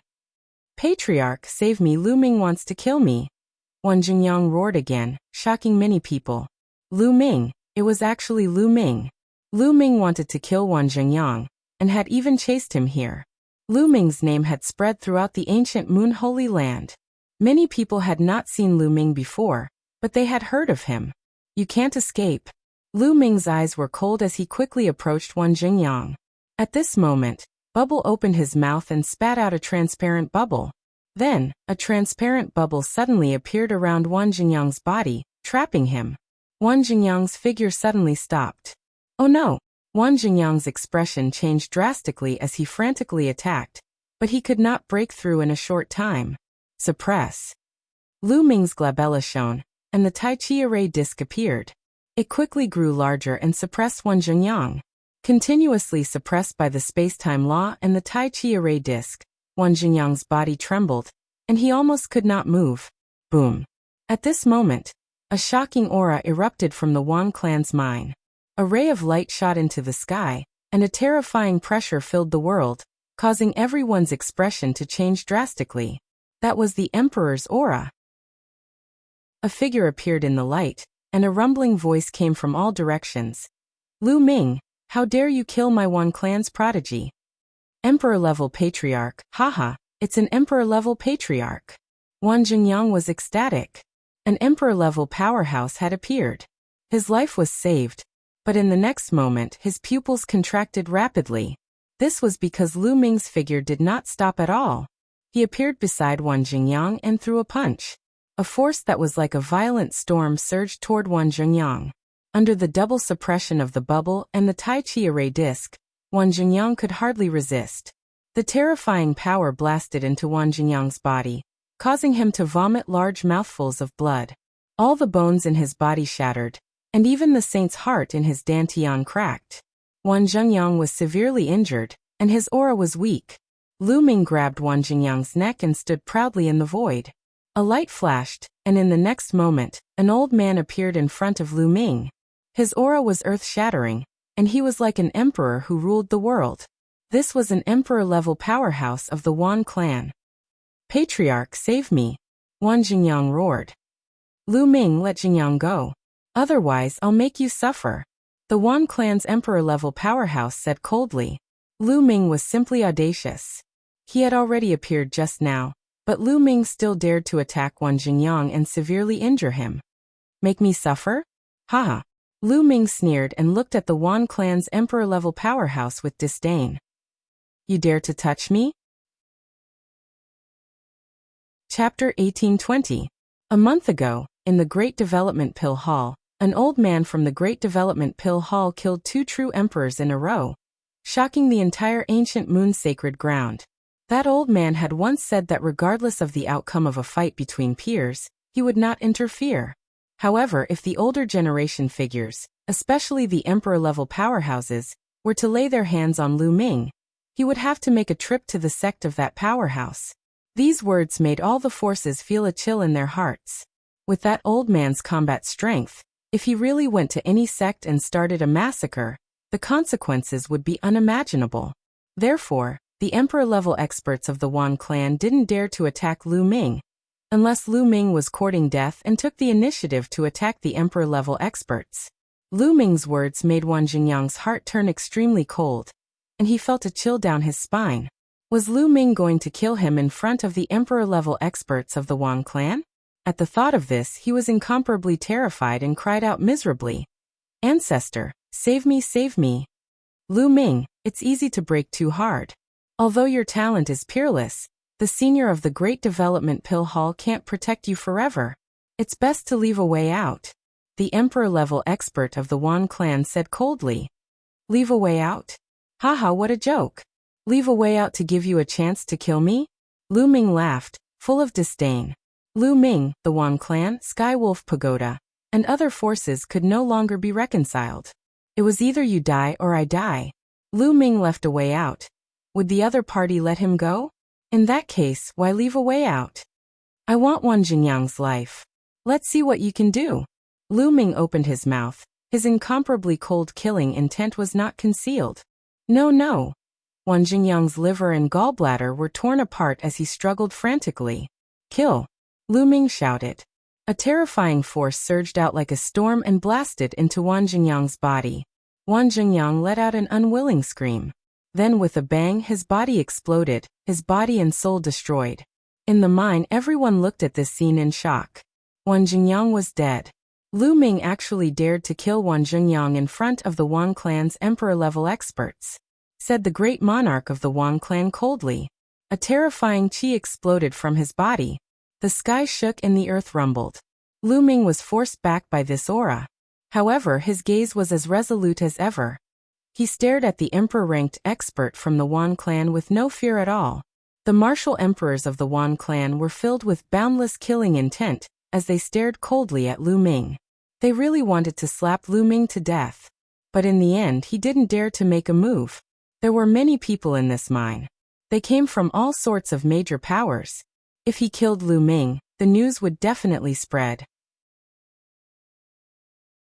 Patriarch, save me, Lu Ming wants to kill me. Wan Jingyang roared again, shocking many people. Lu Ming, it was actually Lu Ming. Lu Ming wanted to kill Wan Jingyang, and had even chased him here. Lu Ming's name had spread throughout the ancient Moon Holy Land. Many people had not seen Lu Ming before, but they had heard of him. You can't escape. Lu Ming's eyes were cold as he quickly approached Wan Jingyang. At this moment, Bubble opened his mouth and spat out a transparent bubble. Then, a transparent bubble suddenly appeared around Wan Jingyang's body, trapping him. Wan Jingyang's figure suddenly stopped. Oh no! Wan Jingyang's expression changed drastically as he frantically attacked, but he could not break through in a short time. Suppress. Lu Ming's glabella shone, and the Tai Chi array disc appeared. It quickly grew larger and suppressed Wan Jingyang. Continuously suppressed by the space-time law and the Tai Chi array disc, Wan Jingyang's body trembled, and he almost could not move. Boom. At this moment, a shocking aura erupted from the Wan clan's mine. A ray of light shot into the sky, and a terrifying pressure filled the world, causing everyone's expression to change drastically. That was the Emperor's aura. A figure appeared in the light, and a rumbling voice came from all directions. Lu Ming, how dare you kill my Wan clan's prodigy? Emperor-level patriarch, haha, it's an emperor-level patriarch. Wan Jingyang was ecstatic. An emperor-level powerhouse had appeared. His life was saved, but in the next moment his pupils contracted rapidly. This was because Lu Ming's figure did not stop at all. He appeared beside Wang Jingyang and threw a punch. A force that was like a violent storm surged toward Wang Jingyang. Under the double suppression of the bubble and the Tai Chi array disc, Wang Jingyang could hardly resist. The terrifying power blasted into Wang Jingyang's body, causing him to vomit large mouthfuls of blood. All the bones in his body shattered, and even the saint's heart in his dantian cracked. Wang Jingyang was severely injured, and his aura was weak. Lu Ming grabbed Wang Jingyang's neck and stood proudly in the void. A light flashed, and in the next moment, an old man appeared in front of Lu Ming. His aura was earth-shattering, and he was like an emperor who ruled the world. This was an emperor-level powerhouse of the Wan clan. "Patriarch, save me!" Wang Jingyang roared. "Lu Ming, let Jingyang go. Otherwise, I'll make you suffer," the Wan clan's emperor-level powerhouse said coldly. Lu Ming was simply audacious. He had already appeared just now, but Lu Ming still dared to attack Wang Jingyang and severely injure him. "Make me suffer? Haha." Lu Ming sneered and looked at the Wan clan's emperor-level powerhouse with disdain. "You dare to touch me?" Chapter 1820. A month ago, in the Great Development Pill Hall, an old man from the Great Development Pill Hall killed 2 true emperors in a row, shocking the entire ancient moon-sacred ground. That old man had once said that regardless of the outcome of a fight between peers, he would not interfere. However, if the older generation figures, especially the emperor-level powerhouses, were to lay their hands on Lu Ming, he would have to make a trip to the sect of that powerhouse. These words made all the forces feel a chill in their hearts. With that old man's combat strength, if he really went to any sect and started a massacre, the consequences would be unimaginable. Therefore, the emperor-level experts of the Wan clan didn't dare to attack Lu Ming, unless Lu Ming was courting death and took the initiative to attack the emperor-level experts. Lu Ming's words made Wang Jingyang's heart turn extremely cold, and he felt a chill down his spine. Was Lu Ming going to kill him in front of the emperor-level experts of the Wan clan? At the thought of this, he was incomparably terrified and cried out miserably, "Ancestor, save me, save me." "Lu Ming, it's easy to break too hard. Although your talent is peerless, the senior of the Great Development Pill Hall can't protect you forever. It's best to leave a way out," the emperor-level expert of the Wan clan said coldly. "Leave a way out? Haha, what a joke. Leave a way out to give you a chance to kill me?" Lu Ming laughed, full of disdain. Lu Ming, the Wan clan, Skywolf Pagoda, and other forces could no longer be reconciled. It was either you die or I die. Lu Ming left a way out. Would the other party let him go? In that case, why leave a way out? "I want Wang Jingyang's life. Let's see what you can do." Lu Ming opened his mouth. His incomparably cold killing intent was not concealed. No, no. Wang Jingyang's liver and gallbladder were torn apart as he struggled frantically. "Kill!" Lu Ming shouted. A terrifying force surged out like a storm and blasted into Wang Jingyang's body. Wang Jingyang let out an unwilling scream. Then with a bang, his body exploded, his body and soul destroyed. In the mine, everyone looked at this scene in shock. Wang Jingyang was dead. Lu Ming actually dared to kill Wang Jingyang in front of the Wan clan's emperor-level experts, said the great monarch of the Wan clan coldly. A terrifying chi exploded from his body. The sky shook and the earth rumbled. Lu Ming was forced back by this aura. However, his gaze was as resolute as ever. He stared at the emperor-ranked expert from the Wan clan with no fear at all. The martial emperors of the Wan clan were filled with boundless killing intent as they stared coldly at Lu Ming. They really wanted to slap Lu Ming to death. But in the end, he didn't dare to make a move. There were many people in this mine. They came from all sorts of major powers. If he killed Lu Ming, the news would definitely spread.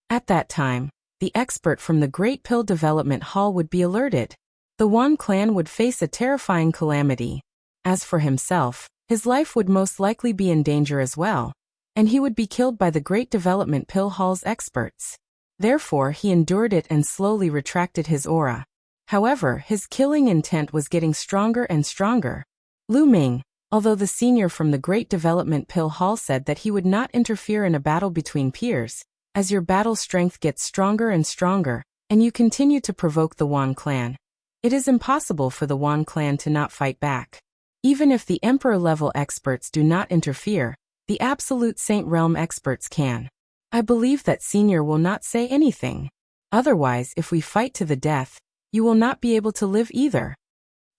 At that time, the expert from the Great Pill Development Hall would be alerted. The Wan clan would face a terrifying calamity. As for himself, his life would most likely be in danger as well, and he would be killed by the Great Development Pill Hall's experts. Therefore, he endured it and slowly retracted his aura. However, his killing intent was getting stronger and stronger. Lu Ming, although the senior from the Great Development Pill Hall said that he would not interfere in a battle between peers, as your battle strength gets stronger and stronger, and you continue to provoke the Wan clan, It is impossible for the Wan clan to not fight back. Even if the Emperor-level experts do not interfere, the Absolute Saint Realm experts can. I believe that Senior will not say anything. Otherwise, if we fight to the death, you will not be able to live either,"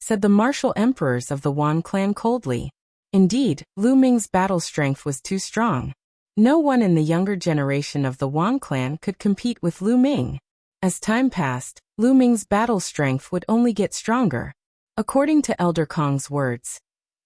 said the martial emperors of the Wan clan coldly. Indeed, Lu Ming's battle strength was too strong. No one in the younger generation of the Wan clan could compete with Lu Ming. As time passed, Lu Ming's battle strength would only get stronger. According to Elder Kong's words,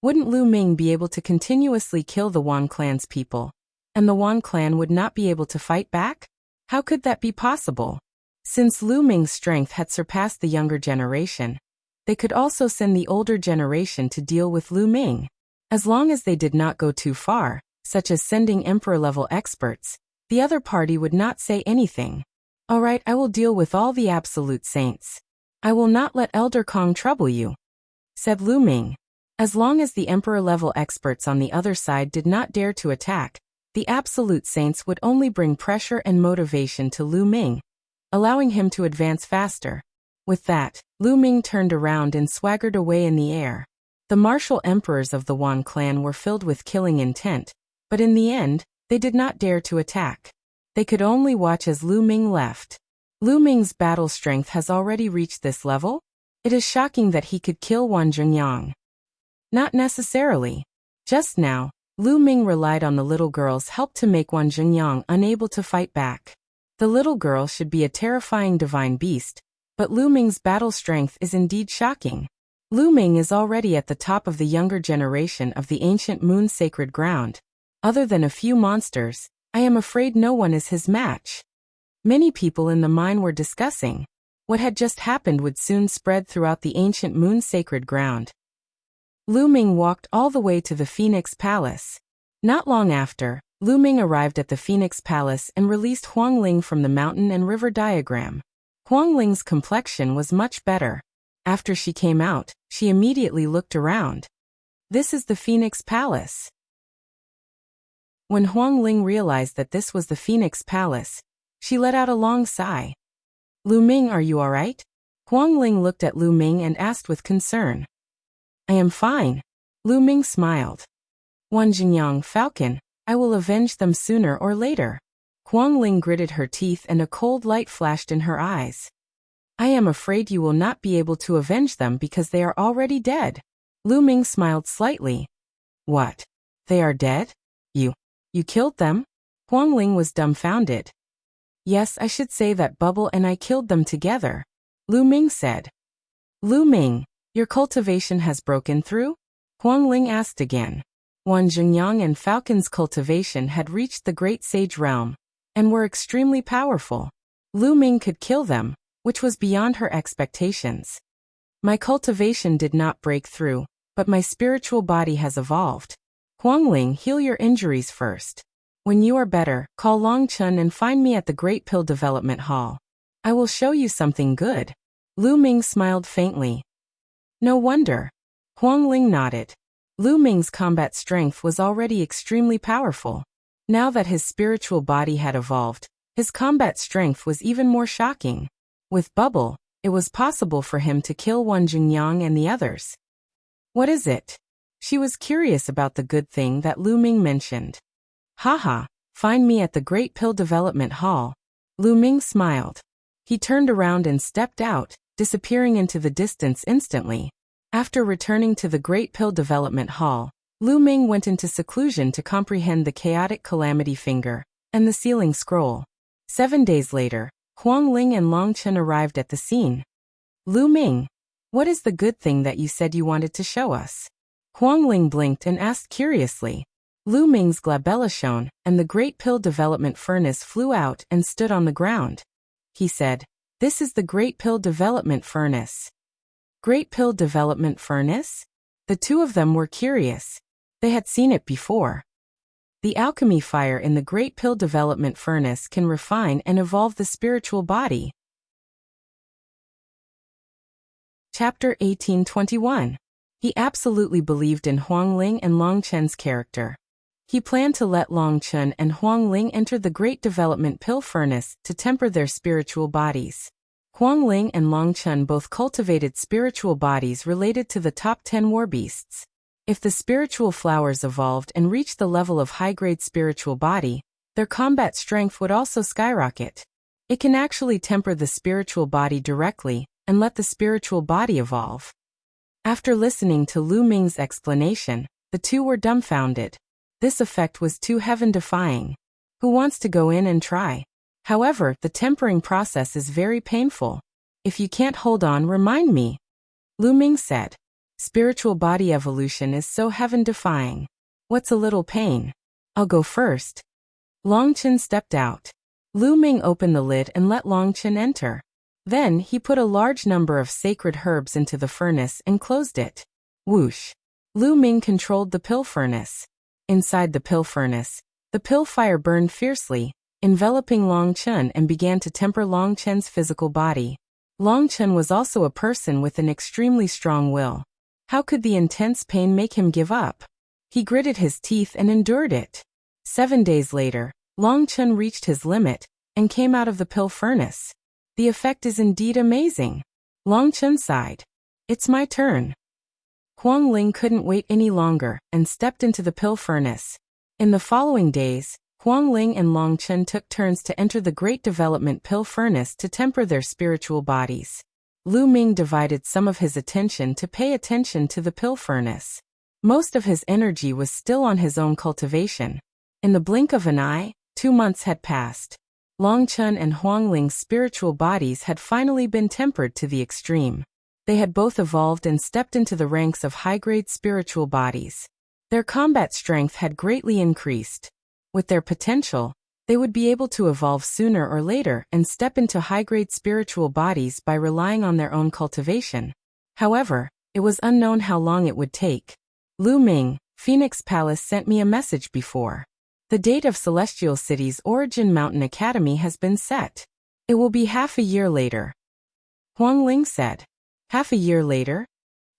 wouldn't Lu Ming be able to continuously kill the Wan clan's people, and the Wan clan would not be able to fight back? How could that be possible? Since Lu Ming's strength had surpassed the younger generation, they could also send the older generation to deal with Lu Ming. As long as they did not go too far, such as sending Emperor-level experts, the other party would not say anything. "All right, I will deal with all the Absolute Saints. I will not let Elder Kong trouble you," said Lu Ming. As long as the Emperor-level experts on the other side did not dare to attack, the Absolute Saints would only bring pressure and motivation to Lu Ming, allowing him to advance faster. With that, Lu Ming turned around and swaggered away in the air. The martial emperors of the Wan clan were filled with killing intent, but in the end, they did not dare to attack. They could only watch as Lu Ming left. Lu Ming's battle strength has already reached this level? It is shocking that he could kill Wan Zhengyang. Not necessarily. Just now, Lu Ming relied on the little girl's help to make Wan Zhengyang unable to fight back. The little girl should be a terrifying divine beast, but Lu Ming's battle strength is indeed shocking. Lu Ming is already at the top of the younger generation of the ancient moon sacred ground. Other than a few monsters, I am afraid no one is his match. Many people in the mine were discussing. What had just happened would soon spread throughout the ancient moon sacred ground. Lu Ming walked all the way to the Phoenix Palace. Not long after, Lu Ming arrived at the Phoenix Palace and released Huang Ling from the mountain and river diagram. Huang Ling's complexion was much better. After she came out, she immediately looked around. This is the Phoenix Palace. When Huang Ling realized that this was the Phoenix Palace, she let out a long sigh. "Lu Ming, are you all right?" Huang Ling looked at Lu Ming and asked with concern. "I am fine." Lu Ming smiled. "Wan Zhengyang, Falcon, I will avenge them sooner or later." Huang Ling gritted her teeth and a cold light flashed in her eyes. "I am afraid you will not be able to avenge them because they are already dead." Lu Ming smiled slightly. "What? They are dead? You killed them?" Huang Ling was dumbfounded. "Yes, I should say that Bubble and I killed them together," Lu Ming said. "Lu Ming, your cultivation has broken through?" Huang Ling asked again. Wan Zhengyang and Falcon's cultivation had reached the Great Sage Realm, and were extremely powerful. Lu Ming could kill them, which was beyond her expectations. "My cultivation did not break through, but my spiritual body has evolved. Huang Ling, heal your injuries first. When you are better, call Long Chun and find me at the Great Pill Development Hall. I will show you something good." Lu Ming smiled faintly. "No wonder." Huang Ling nodded. Lu Ming's combat strength was already extremely powerful. Now that his spiritual body had evolved, his combat strength was even more shocking. With Bubble, it was possible for him to kill Wan Zhengyang and the others. "What is it?" She was curious about the good thing that Lu Ming mentioned. "Haha, find me at the Great Pill Development Hall." Lu Ming smiled. He turned around and stepped out, disappearing into the distance instantly. After returning to the Great Pill Development Hall, Lu Ming went into seclusion to comprehend the chaotic calamity finger and the sealing scroll. 7 days later, Huang Ling and Long Chen arrived at the scene. "Lu Ming, what is the good thing that you said you wanted to show us?" Huang Ling blinked and asked curiously. Lu Ming's glabella shone, and the Great Pill Development Furnace flew out and stood on the ground. He said, "This is the Great Pill Development Furnace." Great Pill Development Furnace? The two of them were curious. They had seen it before. The alchemy fire in the Great Pill Development Furnace can refine and evolve the spiritual body. Chapter 1821. He absolutely believed in Huang Ling and Long Chen's character. He planned to let Long Chen and Huang Ling enter the Great Development Pill Furnace to temper their spiritual bodies. Huang Ling and Long Chun both cultivated spiritual bodies related to the top 10 war beasts. If the spiritual flowers evolved and reached the level of high-grade spiritual body, their combat strength would also skyrocket. It can actually temper the spiritual body directly and let the spiritual body evolve. After listening to Lu Ming's explanation, the two were dumbfounded. This effect was too heaven-defying. Who wants to go in and try? However, the tempering process is very painful. If you can't hold on, remind me. Lu Ming said. Spiritual body evolution is so heaven-defying. What's a little pain? I'll go first. Long Chen stepped out. Lu Ming opened the lid and let Long Chen enter. Then he put a large number of sacred herbs into the furnace and closed it. Whoosh! Lu Ming controlled the pill furnace. Inside the pill furnace, the pill fire burned fiercely, enveloping Long Chen and began to temper Long Chen's physical body. Long Chen was also a person with an extremely strong will. How could the intense pain make him give up? He gritted his teeth and endured it. 7 days later, Long Chen reached his limit and came out of the pill furnace. The effect is indeed amazing. Long Chen sighed. It's my turn. Huang Ling couldn't wait any longer and stepped into the pill furnace. In the following days, Huang Ling and Long Chen took turns to enter the Great Development Pill Furnace to temper their spiritual bodies. Lu Ming divided some of his attention to pay attention to the pill furnace. Most of his energy was still on his own cultivation. In the blink of an eye, 2 months had passed. Long Chen and Huang Ling's spiritual bodies had finally been tempered to the extreme. They had both evolved and stepped into the ranks of high-grade spiritual bodies. Their combat strength had greatly increased. With their potential, they would be able to evolve sooner or later and step into high-grade spiritual bodies by relying on their own cultivation. However, it was unknown how long it would take. Lu Ming, Phoenix Palace sent me a message before. The date of Celestial City's Origin Mountain Academy has been set. It will be half a year later. Huang Ling said. Half a year later?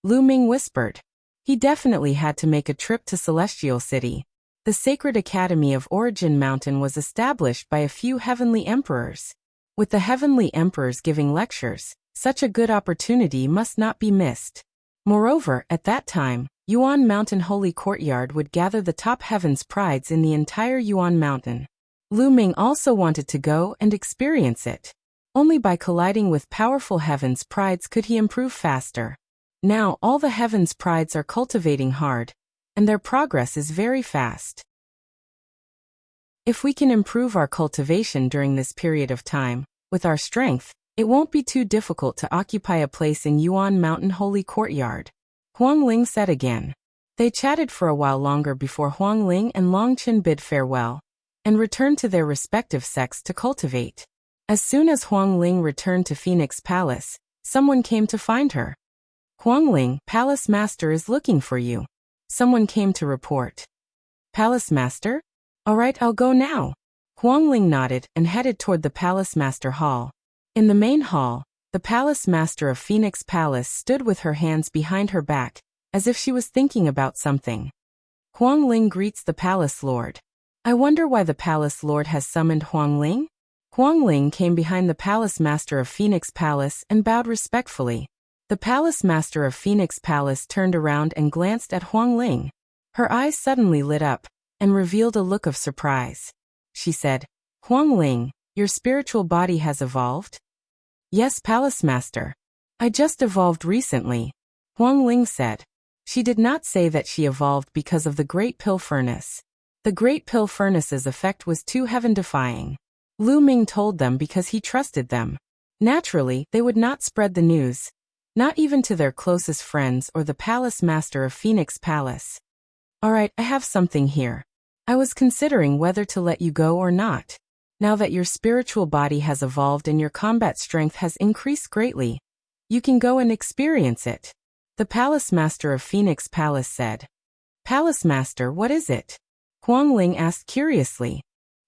Lu Ming whispered. He definitely had to make a trip to Celestial City. The Sacred Academy of Origin Mountain was established by a few heavenly emperors. With the heavenly emperors giving lectures, such a good opportunity must not be missed. Moreover, at that time, Yuan Mountain Holy Courtyard would gather the top heaven's prides in the entire Yuan Mountain. Lu Ming also wanted to go and experience it. Only by colliding with powerful heaven's prides could he improve faster. Now all the heaven's prides are cultivating hard, and their progress is very fast. If we can improve our cultivation during this period of time, with our strength, it won't be too difficult to occupy a place in Yuan Mountain Holy Courtyard. Huang Ling said again. They chatted for a while longer before Huang Ling and Long Chen bid farewell, and returned to their respective sects to cultivate. As soon as Huang Ling returned to Phoenix Palace, someone came to find her. Huang Ling, Palace Master is looking for you. Someone came to report. Palace Master? All right, I'll go now. Huang Ling nodded and headed toward the Palace Master Hall. In the main hall, the Palace Master of Phoenix Palace stood with her hands behind her back, as if she was thinking about something. Huang Ling greets the Palace Lord. I wonder why the Palace Lord has summoned Huang Ling? Huang Ling came behind the Palace Master of Phoenix Palace and bowed respectfully. The Palace Master of Phoenix Palace turned around and glanced at Huang Ling. Her eyes suddenly lit up and revealed a look of surprise. She said, Huang Ling, your spiritual body has evolved? Yes, Palace Master. I just evolved recently, Huang Ling said. She did not say that she evolved because of the Great Pill Furnace. The Great Pill Furnace's effect was too heaven-defying. Lu Ming told them because he trusted them. Naturally, they would not spread the news. Not even to their closest friends or the Palace Master of Phoenix Palace. All right, I have something here. I was considering whether to let you go or not. Now that your spiritual body has evolved and your combat strength has increased greatly, you can go and experience it. The Palace Master of Phoenix Palace said. Palace Master, what is it? Huang Ling asked curiously.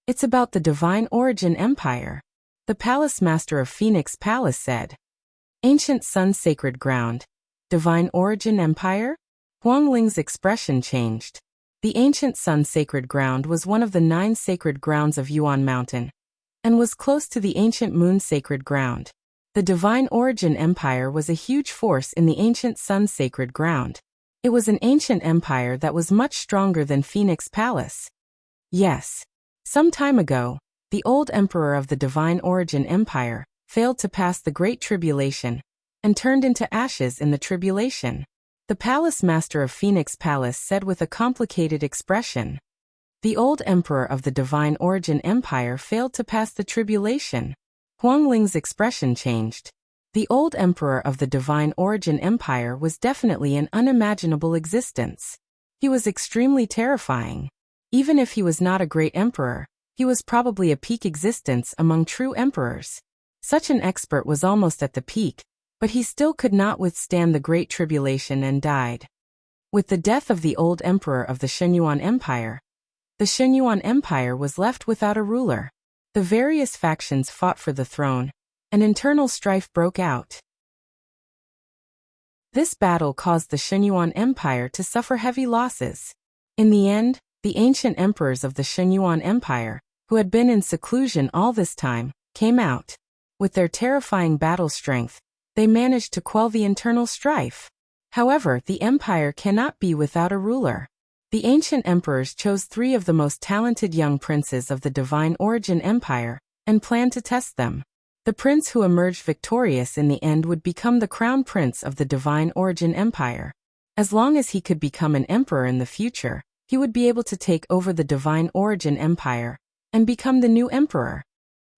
It's about the Divine Origin Empire. The Palace Master of Phoenix Palace said. Ancient Sun Sacred Ground. Divine Origin Empire? Huang Ling's expression changed. The Ancient Sun Sacred Ground was one of the 9 sacred grounds of Yuan Mountain, and was close to the Ancient Moon Sacred Ground. The Divine Origin Empire was a huge force in the ancient Sun's sacred ground. It was an ancient empire that was much stronger than Phoenix Palace. Yes. Some time ago, the old emperor of the Divine Origin Empire failed to pass the Great Tribulation and turned into ashes in the tribulation. The palace master of Phoenix Palace said with a complicated expression. The old emperor of the Divine Origin Empire failed to pass the tribulation. Huang Ling's expression changed. The old emperor of the Divine Origin Empire was definitely an unimaginable existence. He was extremely terrifying. Even if he was not a great emperor, he was probably a peak existence among true emperors. Such an expert was almost at the peak, but he still could not withstand the Great Tribulation and died. With the death of the old emperor of the Shenyuan Empire, the Shenyuan Empire was left without a ruler. The various factions fought for the throne, and internal strife broke out. This battle caused the Shenyuan Empire to suffer heavy losses. In the end, the ancient emperors of the Shenyuan Empire, who had been in seclusion all this time, came out. With their terrifying battle strength, they managed to quell the internal strife. However, the empire cannot be without a ruler. The ancient emperors chose 3 of the most talented young princes of the Divine Origin Empire and planned to test them. The prince who emerged victorious in the end would become the crown prince of the Divine Origin Empire. As long as he could become an emperor in the future, he would be able to take over the Divine Origin Empire and become the new emperor.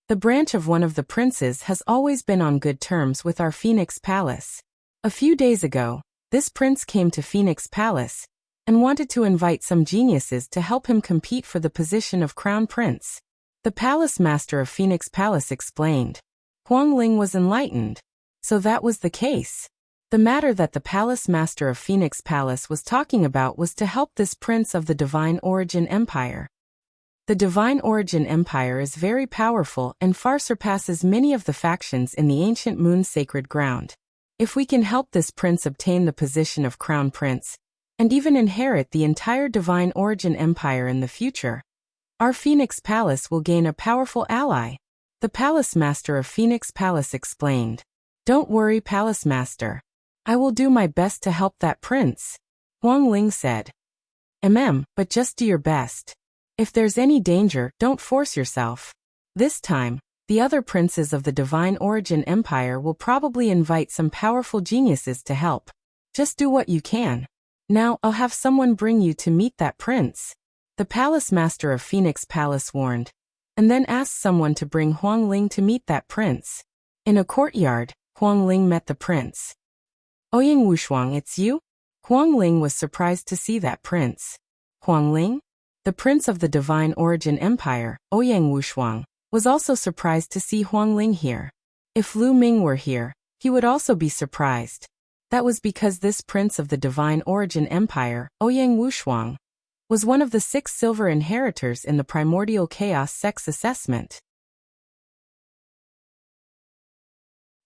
The branch of one of the princes has always been on good terms with our Phoenix Palace. A few days ago, this prince came to Phoenix Palace and wanted to invite some geniuses to help him compete for the position of crown prince. The palace master of Phoenix Palace explained. Huang Ling was enlightened. So that was the case. The matter that the palace master of Phoenix Palace was talking about was to help this prince of the Divine Origin Empire. The Divine Origin Empire is very powerful and far surpasses many of the factions in the ancient Moon's sacred ground. If we can help this prince obtain the position of crown prince, and even inherit the entire Divine Origin Empire in the future, our Phoenix Palace will gain a powerful ally. The palace master of Phoenix Palace explained. Don't worry, palace master. I will do my best to help that prince. Huang Ling said. But just do your best. If there's any danger, don't force yourself. This time, the other princes of the Divine Origin Empire will probably invite some powerful geniuses to help. Just do what you can. Now I'll have someone bring you to meet that prince. The palace master of Phoenix Palace warned, and then asked someone to bring Huang Ling to meet that prince. In a courtyard, Huang Ling met the prince. Ouyang Wushuang, it's you? Huang Ling was surprised to see that prince. Huang Ling? The prince of the Divine Origin Empire, Ouyang Wushuang, was also surprised to see Huang Ling here. If Lu Ming were here, he would also be surprised. That was because this prince of the Divine Origin Empire, Ouyang Wushuang, was one of the 6 silver inheritors in the primordial chaos sex assessment.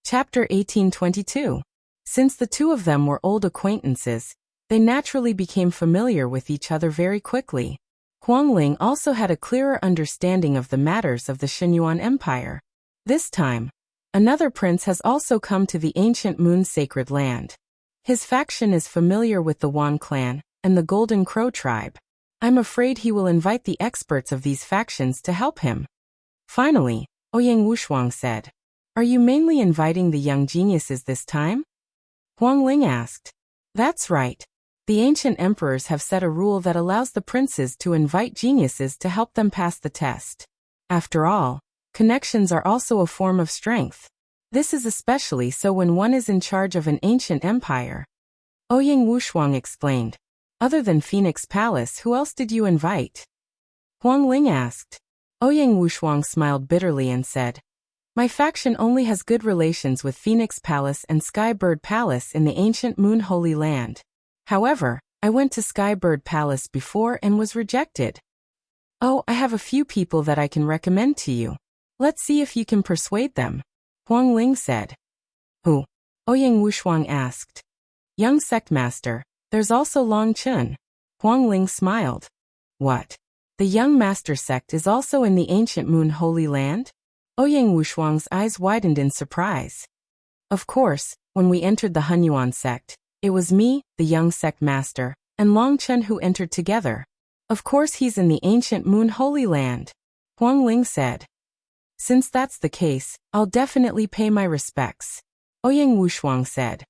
Chapter 1822. Since the 2 of them were old acquaintances, they naturally became familiar with each other very quickly. Huang Ling also had a clearer understanding of the matters of the Shenyuan Empire. This time, another prince has also come to the ancient Moon's sacred land. His faction is familiar with the Wan clan and the Golden Crow tribe. I'm afraid he will invite the experts of these factions to help him. Finally, Ouyang Wushuang said, Are you mainly inviting the young geniuses this time? Huang Ling asked. That's right. The ancient emperors have set a rule that allows the princes to invite geniuses to help them pass the test. After all, connections are also a form of strength. This is especially so when one is in charge of an ancient empire. Ouyang Wushuang explained. Other than Phoenix Palace, who else did you invite? Huang Ling asked. Ouyang Wushuang smiled bitterly and said, My faction only has good relations with Phoenix Palace and Skybird Palace in the ancient Moon Holy Land. However, I went to Skybird Palace before and was rejected. Oh, I have a few people that I can recommend to you. Let's see if you can persuade them. Huang Ling said. Who? Ouyang Wushuang asked. Young sect master, there's also Long Chun. Huang Ling smiled. What? The young master sect is also in the ancient Moon Holy Land? Ouyang Wushuang's eyes widened in surprise. Of course, when we entered the Hunyuan sect, it was me, the young sect master, and Long Chen who entered together. Of course he's in the ancient Moon Holy Land, Huang Ling said. Since that's the case, I'll definitely pay my respects, Ouyang Wushuang said.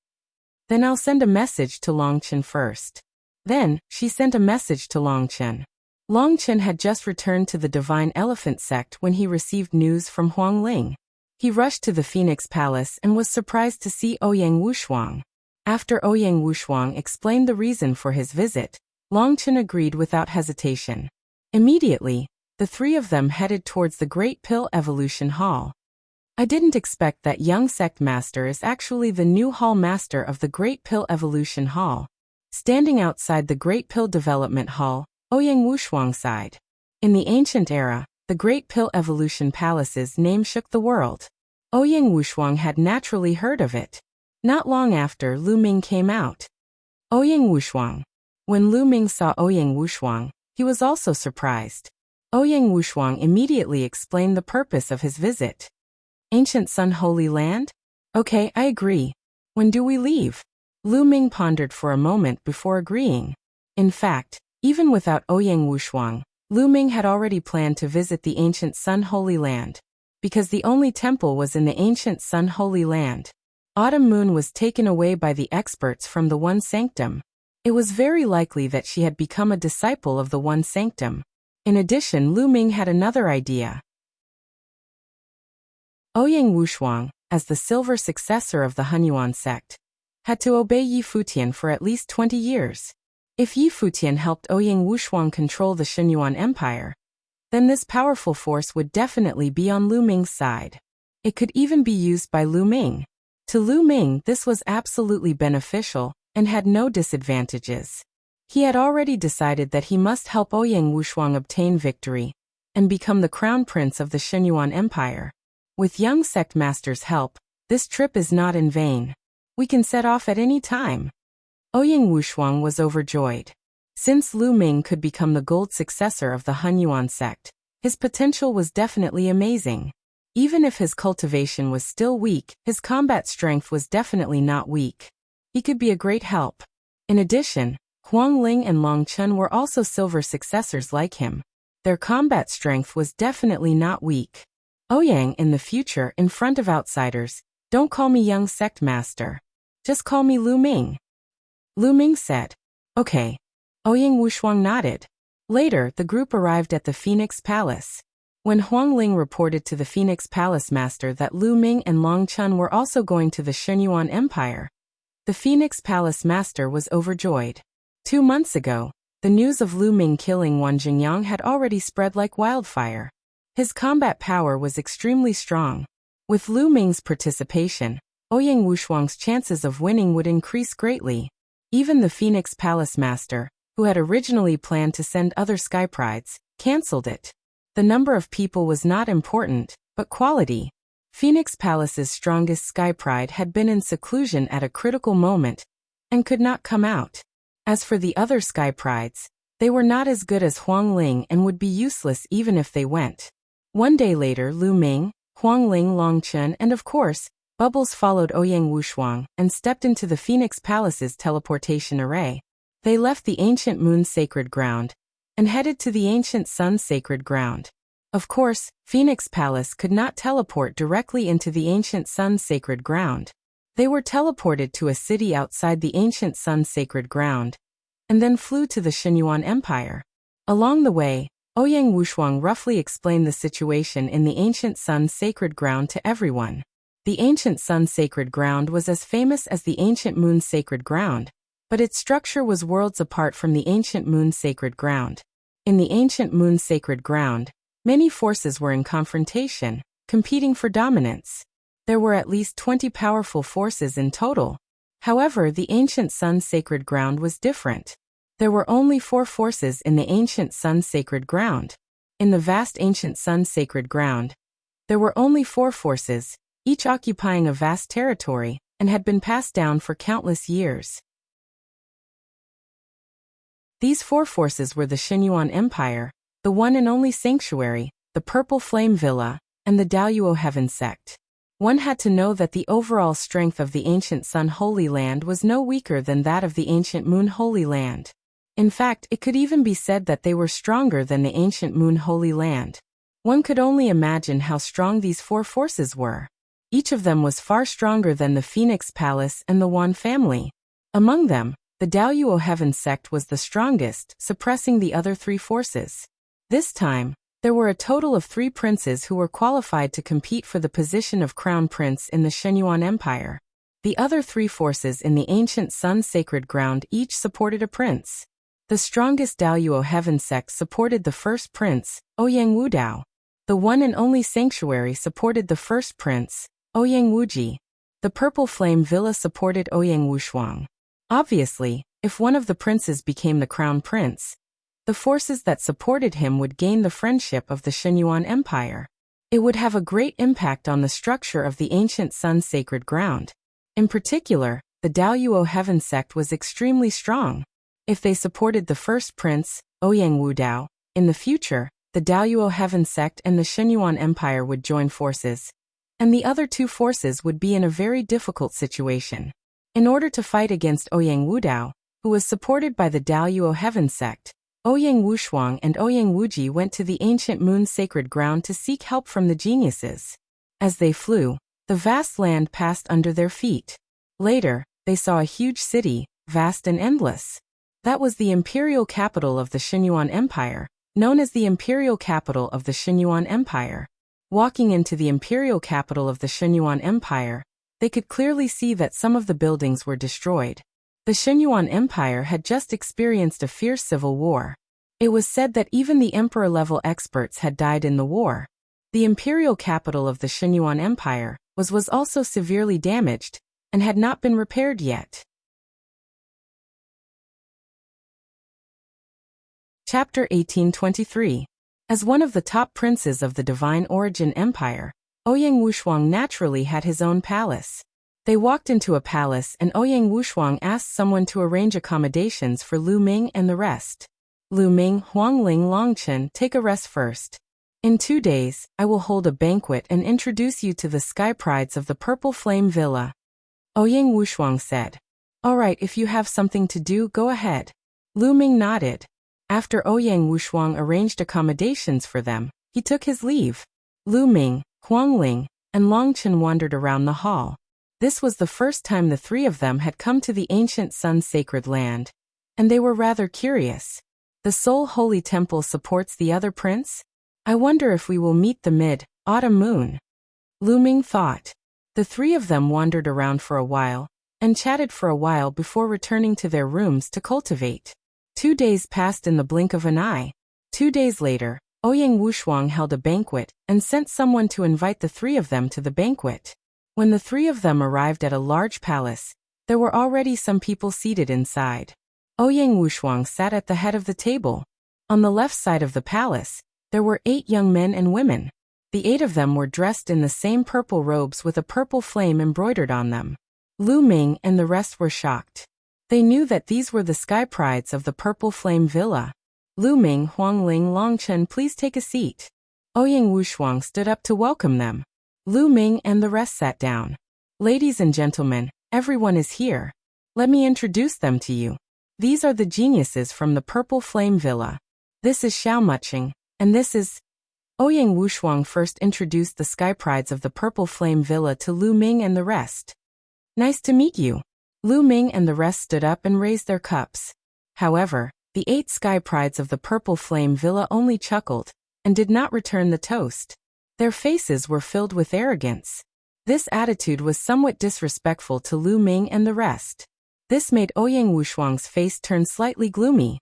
Then I'll send a message to Long Chen first. Then, she sent a message to Long Chen. Long Chen had just returned to the Divine Elephant sect when he received news from Huang Ling. He rushed to the Phoenix Palace and was surprised to see Ouyang Wushuang. After Ouyang Wushuang explained the reason for his visit, Long Chen agreed without hesitation. Immediately, the three of them headed towards the Great Pill Evolution Hall. I didn't expect that young sect master is actually the new hall master of the Great Pill Evolution Hall. Standing outside the Great Pill Development Hall, Ouyang Wushuang sighed. In the ancient era, the Great Pill Evolution Palace's name shook the world. Ouyang Wushuang had naturally heard of it. Not long after, Lu Ming came out. Ouyang Wushuang. When Lu Ming saw Ouyang Wushuang, he was also surprised. Ouyang Wushuang immediately explained the purpose of his visit. Ancient Sun Holy Land? Okay, I agree. When do we leave? Lu Ming pondered for a moment before agreeing. In fact, even without Ouyang Wushuang, Lu Ming had already planned to visit the ancient Sun Holy Land, because the only temple was in the ancient Sun Holy Land. Autumn Moon was taken away by the experts from the One Sanctum. It was very likely that she had become a disciple of the One Sanctum. In addition, Lu Ming had another idea. Ouyang Wushuang, as the silver successor of the Hunyuan sect, had to obey Yi Futian for at least 20 years. If Yi Futian helped Ouyang Wushuang control the Shenyuan Empire, then this powerful force would definitely be on Lu Ming's side. It could even be used by Lu Ming. To Lu Ming, this was absolutely beneficial and had no disadvantages. He had already decided that he must help Ouyang Wushuang obtain victory and become the crown prince of the Shenyuan Empire. With young sect master's help, this trip is not in vain. We can set off at any time. Ouyang Wushuang was overjoyed. Since Lu Ming could become the gold successor of the Hunyuan sect, his potential was definitely amazing. Even if his cultivation was still weak, his combat strength was definitely not weak. He could be a great help. In addition, Huang Ling and Long Chen were also silver successors like him. Their combat strength was definitely not weak. Ouyang, in the future, in front of outsiders, don't call me young sect master. Just call me Lu Ming. Lu Ming said. Okay. Ouyang Wushuang nodded. Later, the group arrived at the Phoenix Palace. When Huang Ling reported to the Phoenix Palace master that Lu Ming and Long Chen were also going to the Shenyuan Empire, the Phoenix Palace master was overjoyed. 2 months ago, the news of Lu Ming killing Wan Jingyang had already spread like wildfire. His combat power was extremely strong. With Lu Ming's participation, Ouyang Wushuang's chances of winning would increase greatly. Even the Phoenix Palace master, who had originally planned to send other sky prides, cancelled it. The number of people was not important, but quality. Phoenix Palace's strongest sky pride had been in seclusion at a critical moment and could not come out. As for the other sky prides, they were not as good as Huang Ling and would be useless even if they went. One day later, Lu Ming, Huang Ling, Long Chen, and of course, Bubbles followed Ouyang Wushuang and stepped into the Phoenix Palace's teleportation array. They left the ancient Moon Sacred Ground and headed to the ancient Sun Sacred Ground. Of course, Phoenix Palace could not teleport directly into the ancient Sun Sacred Ground. They were teleported to a city outside the ancient Sun Sacred Ground, and then flew to the Shenyuan Empire. Along the way, Ouyang Wushuang roughly explained the situation in the ancient Sun Sacred Ground to everyone. The ancient Sun Sacred Ground was as famous as the ancient Moon Sacred Ground, but its structure was worlds apart from the ancient Moon Sacred Ground. In the ancient Moon Sacred Ground, many forces were in confrontation, competing for dominance. There were at least 20 powerful forces in total. However, the ancient Sun Sacred Ground was different. There were only 4 forces in the ancient Sun Sacred Ground. In the vast ancient Sun Sacred Ground, there were only 4 forces, each occupying a vast territory, and had been passed down for countless years. These 4 forces were the Shenyuan Empire, the one and only Sanctuary, the Purple Flame Villa, and the Daoyuo Heaven Sect. One had to know that the overall strength of the ancient Sun Holy Land was no weaker than that of the ancient Moon Holy Land. In fact, it could even be said that they were stronger than the ancient Moon Holy Land. One could only imagine how strong these four forces were. Each of them was far stronger than the Phoenix Palace and the Wan family. Among them, the Daoyuo Heaven sect was the strongest, suppressing the other three forces. This time, there were a total of 3 princes who were qualified to compete for the position of crown prince in the Shenyuan Empire. The other 3 forces in the ancient Sun Sacred Ground each supported a prince. The strongest Daoyuo Heaven sect supported the first prince, Ouyang Wudao. The one and only sanctuary supported the first prince, Ouyang Wuji. The Purple Flame Villa supported Ouyang Wushuang. Obviously, if one of the princes became the crown prince, the forces that supported him would gain the friendship of the Shenyuan Empire. It would have a great impact on the structure of the ancient Sun Sacred Ground. In particular, the Daoyuo Heaven sect was extremely strong. If they supported the first prince, Ouyang Wudao, in the future, the Daoyuo Heaven sect and the Shenyuan Empire would join forces, and the other 2 forces would be in a very difficult situation. In order to fight against Ouyang Wudao, who was supported by the Daoyuo Heaven sect, Ouyang Wushuang and Ouyang Wuji went to the ancient Moon Sacred Ground to seek help from the geniuses. As they flew, the vast land passed under their feet. Later, they saw a huge city, vast and endless. That was the imperial capital of the Shenyuan Empire, known as the imperial capital of the Shenyuan Empire. Walking into the imperial capital of the Shenyuan Empire, they could clearly see that some of the buildings were destroyed. The Shenyuan Empire had just experienced a fierce civil war. It was said that even the emperor-level experts had died in the war. The imperial capital of the Shenyuan Empire was also severely damaged and had not been repaired yet. Chapter 1823. As one of the top princes of the Divine Origin Empire, Ouyang Wushuang naturally had his own palace. They walked into a palace and Ouyang Wushuang asked someone to arrange accommodations for Lu Ming and the rest. Lu Ming, Huangling, Longchen, take a rest first. In 2 days, I will hold a banquet and introduce you to the sky prides of the Purple Flame Villa. Ouyang Wushuang said. All right, if you have something to do, go ahead. Lu Ming nodded. After Ouyang Wushuang arranged accommodations for them, he took his leave. Lu Ming, Huangling, and Longchen wandered around the hall. This was the first time the 3 of them had come to the ancient Sun Sacred Land, and they were rather curious. The Soul Holy Temple supports the other prince? I wonder if we will meet the mid-autumn moon. Lu Ming thought. The 3 of them wandered around for a while, and chatted for a while before returning to their rooms to cultivate. 2 days passed in the blink of an eye. 2 days later, Ouyang Wushuang held a banquet and sent someone to invite the 3 of them to the banquet. When the 3 of them arrived at a large palace, there were already some people seated inside. Ouyang Wushuang sat at the head of the table. On the left side of the palace, there were 8 young men and women. The 8 of them were dressed in the same purple robes with a purple flame embroidered on them. Lu Ming and the rest were shocked. They knew that these were the sky prides of the Purple Flame Villa. Lu Ming, Huangling, Longchen, please take a seat. Ouyang Wushuang stood up to welcome them. Lu Ming and the rest sat down. Ladies and gentlemen, everyone is here. Let me introduce them to you. These are the geniuses from the Purple Flame Villa. This is Xiaomucheng, and this is... Ouyang Wushuang first introduced the sky prides of the Purple Flame Villa to Lu Ming and the rest. Nice to meet you. Lu Ming and the rest stood up and raised their cups. However, the 8 sky prides of the Purple Flame Villa only chuckled, and did not return the toast. Their faces were filled with arrogance. This attitude was somewhat disrespectful to Lu Ming and the rest. This made Ouyang Wushuang's face turn slightly gloomy.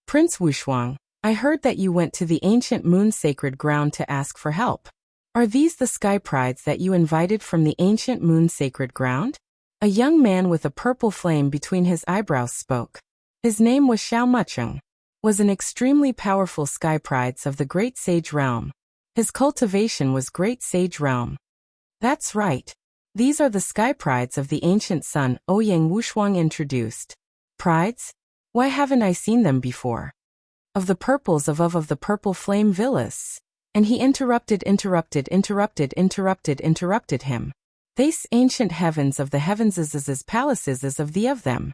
Prince Wushuang, I heard that you went to the ancient Moon Sacred Ground to ask for help. Are these the sky prides that you invited from the ancient Moon Sacred Ground? A young man with a purple flame between his eyebrows spoke. His name was Xiaomucheng. Was an extremely powerful sky prides of the Great Sage Realm. His cultivation was Great Sage Realm. That's right. These are the sky prides of the ancient sun, Ouyang Wushuang introduced. Prides? Why haven't I seen them before? Of the purples of the Purple Flame Villas. And he interrupted him. These ancient heavens of the heavens as palaces as of the of them.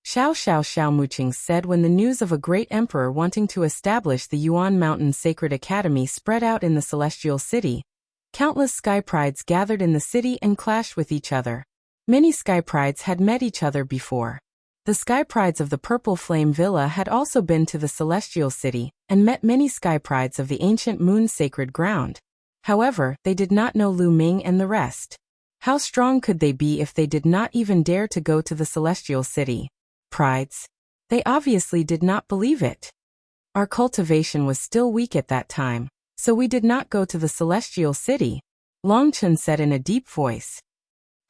Xiao Muqing said when the news of a great emperor wanting to establish the Yuan Mountain Sacred Academy spread out in the Celestial City. Countless sky prides gathered in the city and clashed with each other. Many sky prides had met each other before. The sky prides of the Purple Flame Villa had also been to the Celestial City, and met many sky prides of the ancient moon sacred ground. However, they did not know Lu Ming and the rest. How strong could they be if they did not even dare to go to the Celestial City? Prides. They obviously did not believe it. Our cultivation was still weak at that time, so we did not go to the Celestial City, Longchen said in a deep voice.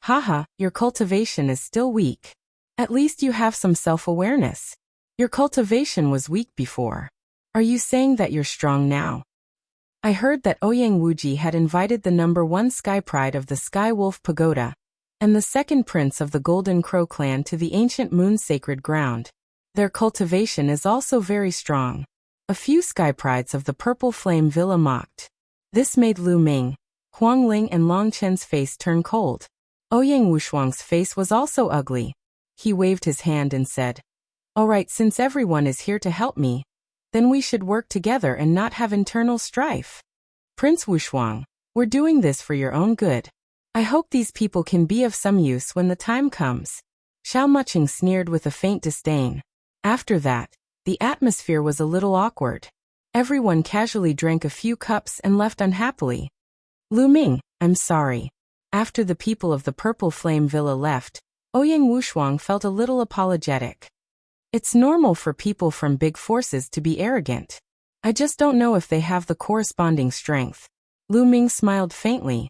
Haha, your cultivation is still weak. At least you have some self-awareness. Your cultivation was weak before. Are you saying that you're strong now? I heard that Ouyang Wuji had invited the number 1 Sky Pride of the Sky Wolf Pagoda, and the second prince of the Golden Crow clan to the ancient moon sacred ground. Their cultivation is also very strong. A few sky prides of the Purple Flame Villa mocked. This made Lu Ming, Huang Ling and Long Chen's face turn cold. Ouyang Wushuang's face was also ugly. He waved his hand and said, "Alright, since everyone is here to help me, then we should work together and not have internal strife. Prince Wushuang, we're doing this for your own good. I hope these people can be of some use when the time comes." Xiao Muqing sneered with a faint disdain. After that, the atmosphere was a little awkward. Everyone casually drank a few cups and left unhappily. Lu Ming, I'm sorry. After the people of the Purple Flame Villa left, Ouyang Wushuang felt a little apologetic. It's normal for people from big forces to be arrogant. I just don't know if they have the corresponding strength. Lu Ming smiled faintly.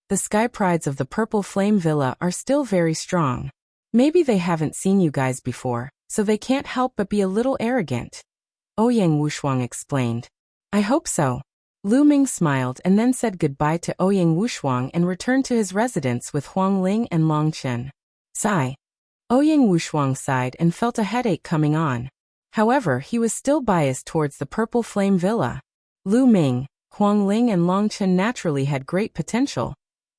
The sky prides of the Purple Flame Villa are still very strong. Maybe they haven't seen you guys before, so they can't help but be a little arrogant. Ouyang Wushuang explained. I hope so. Lu Ming smiled and then said goodbye to Ouyang Wushuang and returned to his residence with Huang Ling and Long Chen. Sigh. Ouyang Wushuang sighed and felt a headache coming on. However, he was still biased towards the Purple Flame Villa. Lu Ming, Huang Ling and Long Chen naturally had great potential,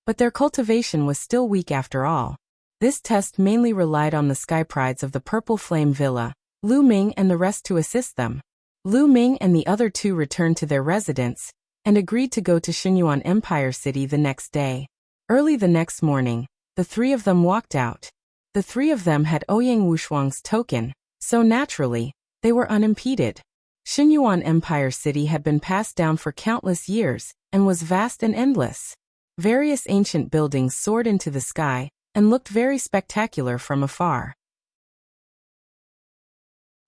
but their cultivation was still weak after all. This test mainly relied on the sky prides of the Purple Flame Villa, Lu Ming and the rest to assist them. Lu Ming and the other two returned to their residence, and agreed to go to Xinyuan Empire City the next day. Early the next morning, the three of them walked out. The three of them had Ouyang Wushuang's token, so naturally, they were unimpeded. Xinyuan Empire City had been passed down for countless years, and was vast and endless. Various ancient buildings soared into the sky, and looked very spectacular from afar.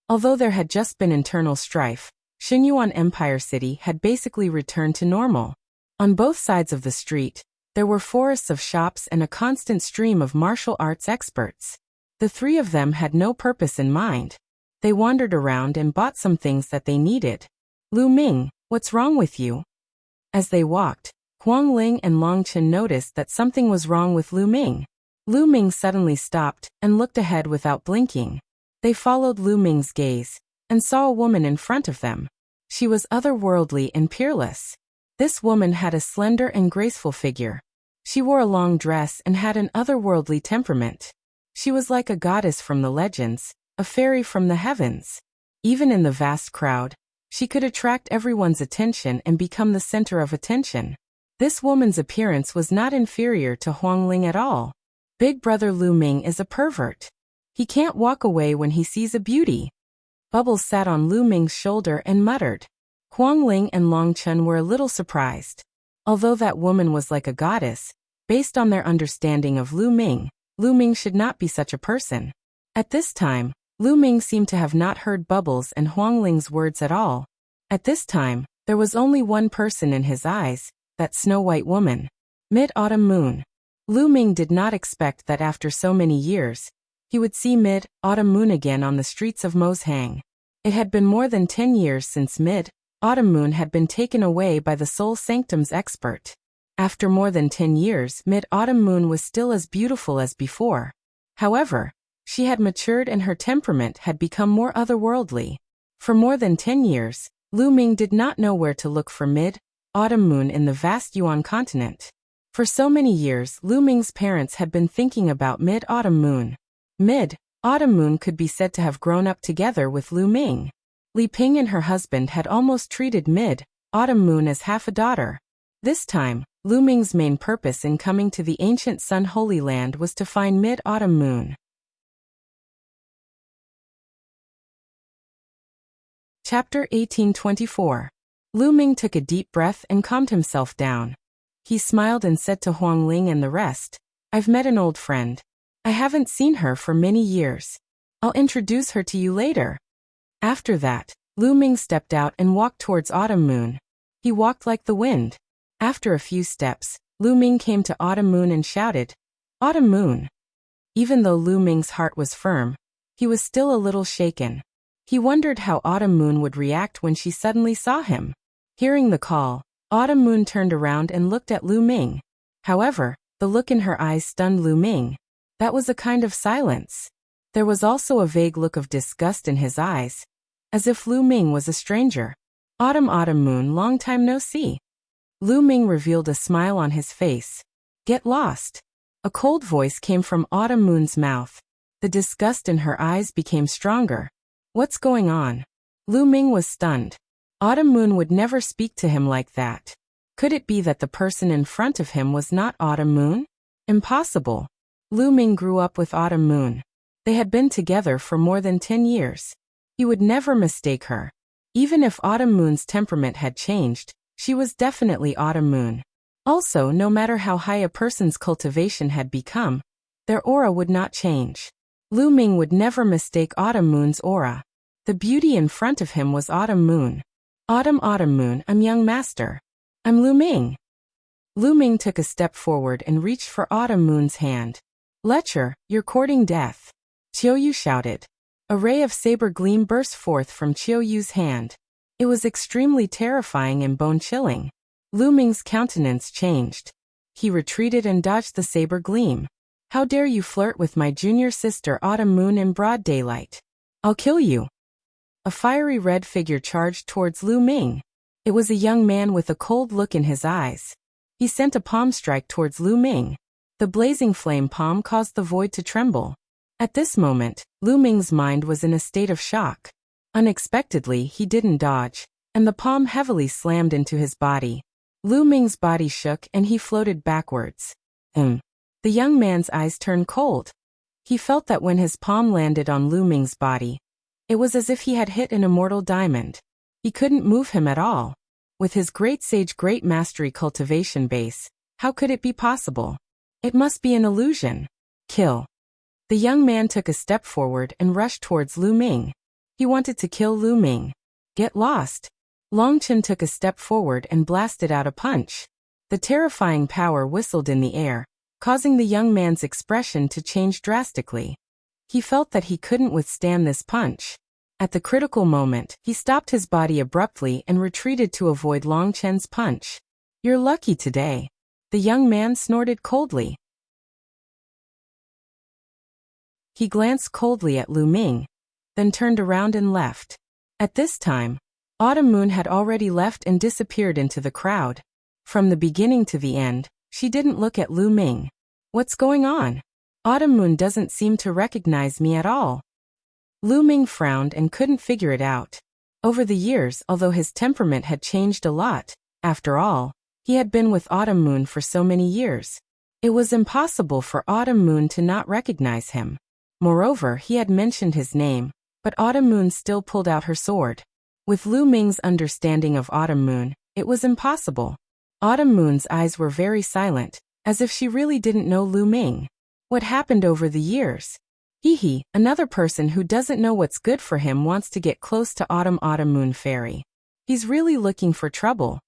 Although there had just been internal strife, Xinyuan Empire City had basically returned to normal. On both sides of the street, there were forests of shops and a constant stream of martial arts experts. The three of them had no purpose in mind. They wandered around and bought some things that they needed. Lu Ming, what's wrong with you? As they walked, Huang Ling and Long Chen noticed that something was wrong with Lu Ming. Lu Ming suddenly stopped and looked ahead without blinking. They followed Lu Ming's gaze, and saw a woman in front of them. She was otherworldly and peerless. This woman had a slender and graceful figure. She wore a long dress and had an otherworldly temperament. She was like a goddess from the legends, a fairy from the heavens. Even in the vast crowd, she could attract everyone's attention and become the center of attention. This woman's appearance was not inferior to Huang Ling at all. Big brother Lu Ming is a pervert. He can't walk away when he sees a beauty. Bubbles sat on Lu Ming's shoulder and muttered. Huang Ling and Long Chen were a little surprised. Although that woman was like a goddess, based on their understanding of Lu Ming should not be such a person. At this time, Lu Ming seemed to have not heard Bubbles and Huang Ling's words at all. At this time, there was only one person in his eyes, that snow-white woman. Mid-autumn moon. Lu Ming did not expect that after so many years, he would see Mid-autumn moon again on the streets of Moshang. It had been more than 10 years since Mid-autumn moon had been taken away by the Soul Sanctum's expert. After more than 10 years, Mid-autumn moon was still as beautiful as before. However, she had matured and her temperament had become more otherworldly. For more than 10 years, Lu Ming did not know where to look for Mid-autumn autumn moon in the vast Yuan continent. For so many years, Lu Ming's parents had been thinking about mid-autumn moon. Mid-autumn moon could be said to have grown up together with Lu Ming. Li Ping and her husband had almost treated mid-autumn moon as half a daughter. This time, Lu Ming's main purpose in coming to the ancient Sun Holy Land was to find mid-autumn moon. Chapter 1824. Lu Ming took a deep breath and calmed himself down. He smiled and said to Huang Ling and the rest, "I've met an old friend. I haven't seen her for many years. I'll introduce her to you later." After that, Lu Ming stepped out and walked towards Autumn Moon. He walked like the wind. After a few steps, Lu Ming came to Autumn Moon and shouted, "Autumn Moon." Even though Lu Ming's heart was firm, he was still a little shaken. He wondered how Autumn Moon would react when she suddenly saw him. Hearing the call, Autumn Moon turned around and looked at Lu Ming. However, the look in her eyes stunned Lu Ming. That was a kind of silence. There was also a vague look of disgust in his eyes, as if Lu Ming was a stranger. "Autumn Moon, long time no see." Lu Ming revealed a smile on his face. "Get lost." A cold voice came from Autumn Moon's mouth. The disgust in her eyes became stronger. "What's going on?" Lu Ming was stunned. Autumn Moon would never speak to him like that. Could it be that the person in front of him was not Autumn Moon? Impossible. Lu Ming grew up with Autumn Moon. They had been together for more than 10 years. He would never mistake her. Even if Autumn Moon's temperament had changed, she was definitely Autumn Moon. Also, no matter how high a person's cultivation had become, their aura would not change. Lu Ming would never mistake Autumn Moon's aura. The beauty in front of him was Autumn Moon. Autumn Moon, I'm young master. I'm Lu Ming." Lu Ming took a step forward and reached for Autumn Moon's hand. "Lecher, you're courting death." Qiu Yu shouted. A ray of saber gleam burst forth from Qiu Yu's hand. It was extremely terrifying and bone-chilling. Lu Ming's countenance changed. He retreated and dodged the saber gleam. "How dare you flirt with my junior sister Autumn Moon in broad daylight? I'll kill you." A fiery red figure charged towards Lu Ming. It was a young man with a cold look in his eyes. He sent a palm strike towards Lu Ming. The blazing flame palm caused the void to tremble. At this moment, Lu Ming's mind was in a state of shock. Unexpectedly, he didn't dodge, and the palm heavily slammed into his body. Lu Ming's body shook and he floated backwards. The young man's eyes turned cold. He felt that when his palm landed on Lu Ming's body, it was as if he had hit an immortal diamond. He couldn't move him at all. With his great sage great mastery cultivation base, how could it be possible? It must be an illusion. Kill. The young man took a step forward and rushed towards Lu Ming. He wanted to kill Lu Ming. Get lost. Long Chen took a step forward and blasted out a punch. The terrifying power whistled in the air, causing the young man's expression to change drastically. He felt that he couldn't withstand this punch. At the critical moment, he stopped his body abruptly and retreated to avoid Long Chen's punch. "You're lucky today." The young man snorted coldly. He glanced coldly at Lu Ming, then turned around and left. At this time, Autumn Moon had already left and disappeared into the crowd. From the beginning to the end, she didn't look at Lu Ming. "What's going on? Autumn Moon doesn't seem to recognize me at all." Lu Ming frowned and couldn't figure it out. Over the years, although his temperament had changed a lot, after all, he had been with Autumn Moon for so many years. It was impossible for Autumn Moon to not recognize him. Moreover, he had mentioned his name, but Autumn Moon still pulled out her sword. With Lu Ming's understanding of Autumn Moon, it was impossible. Autumn Moon's eyes were very silent, as if she really didn't know Lu Ming. What happened over the years? Another person who doesn't know what's good for him wants to get close to Autumn Moon Fairy. He's really looking for trouble.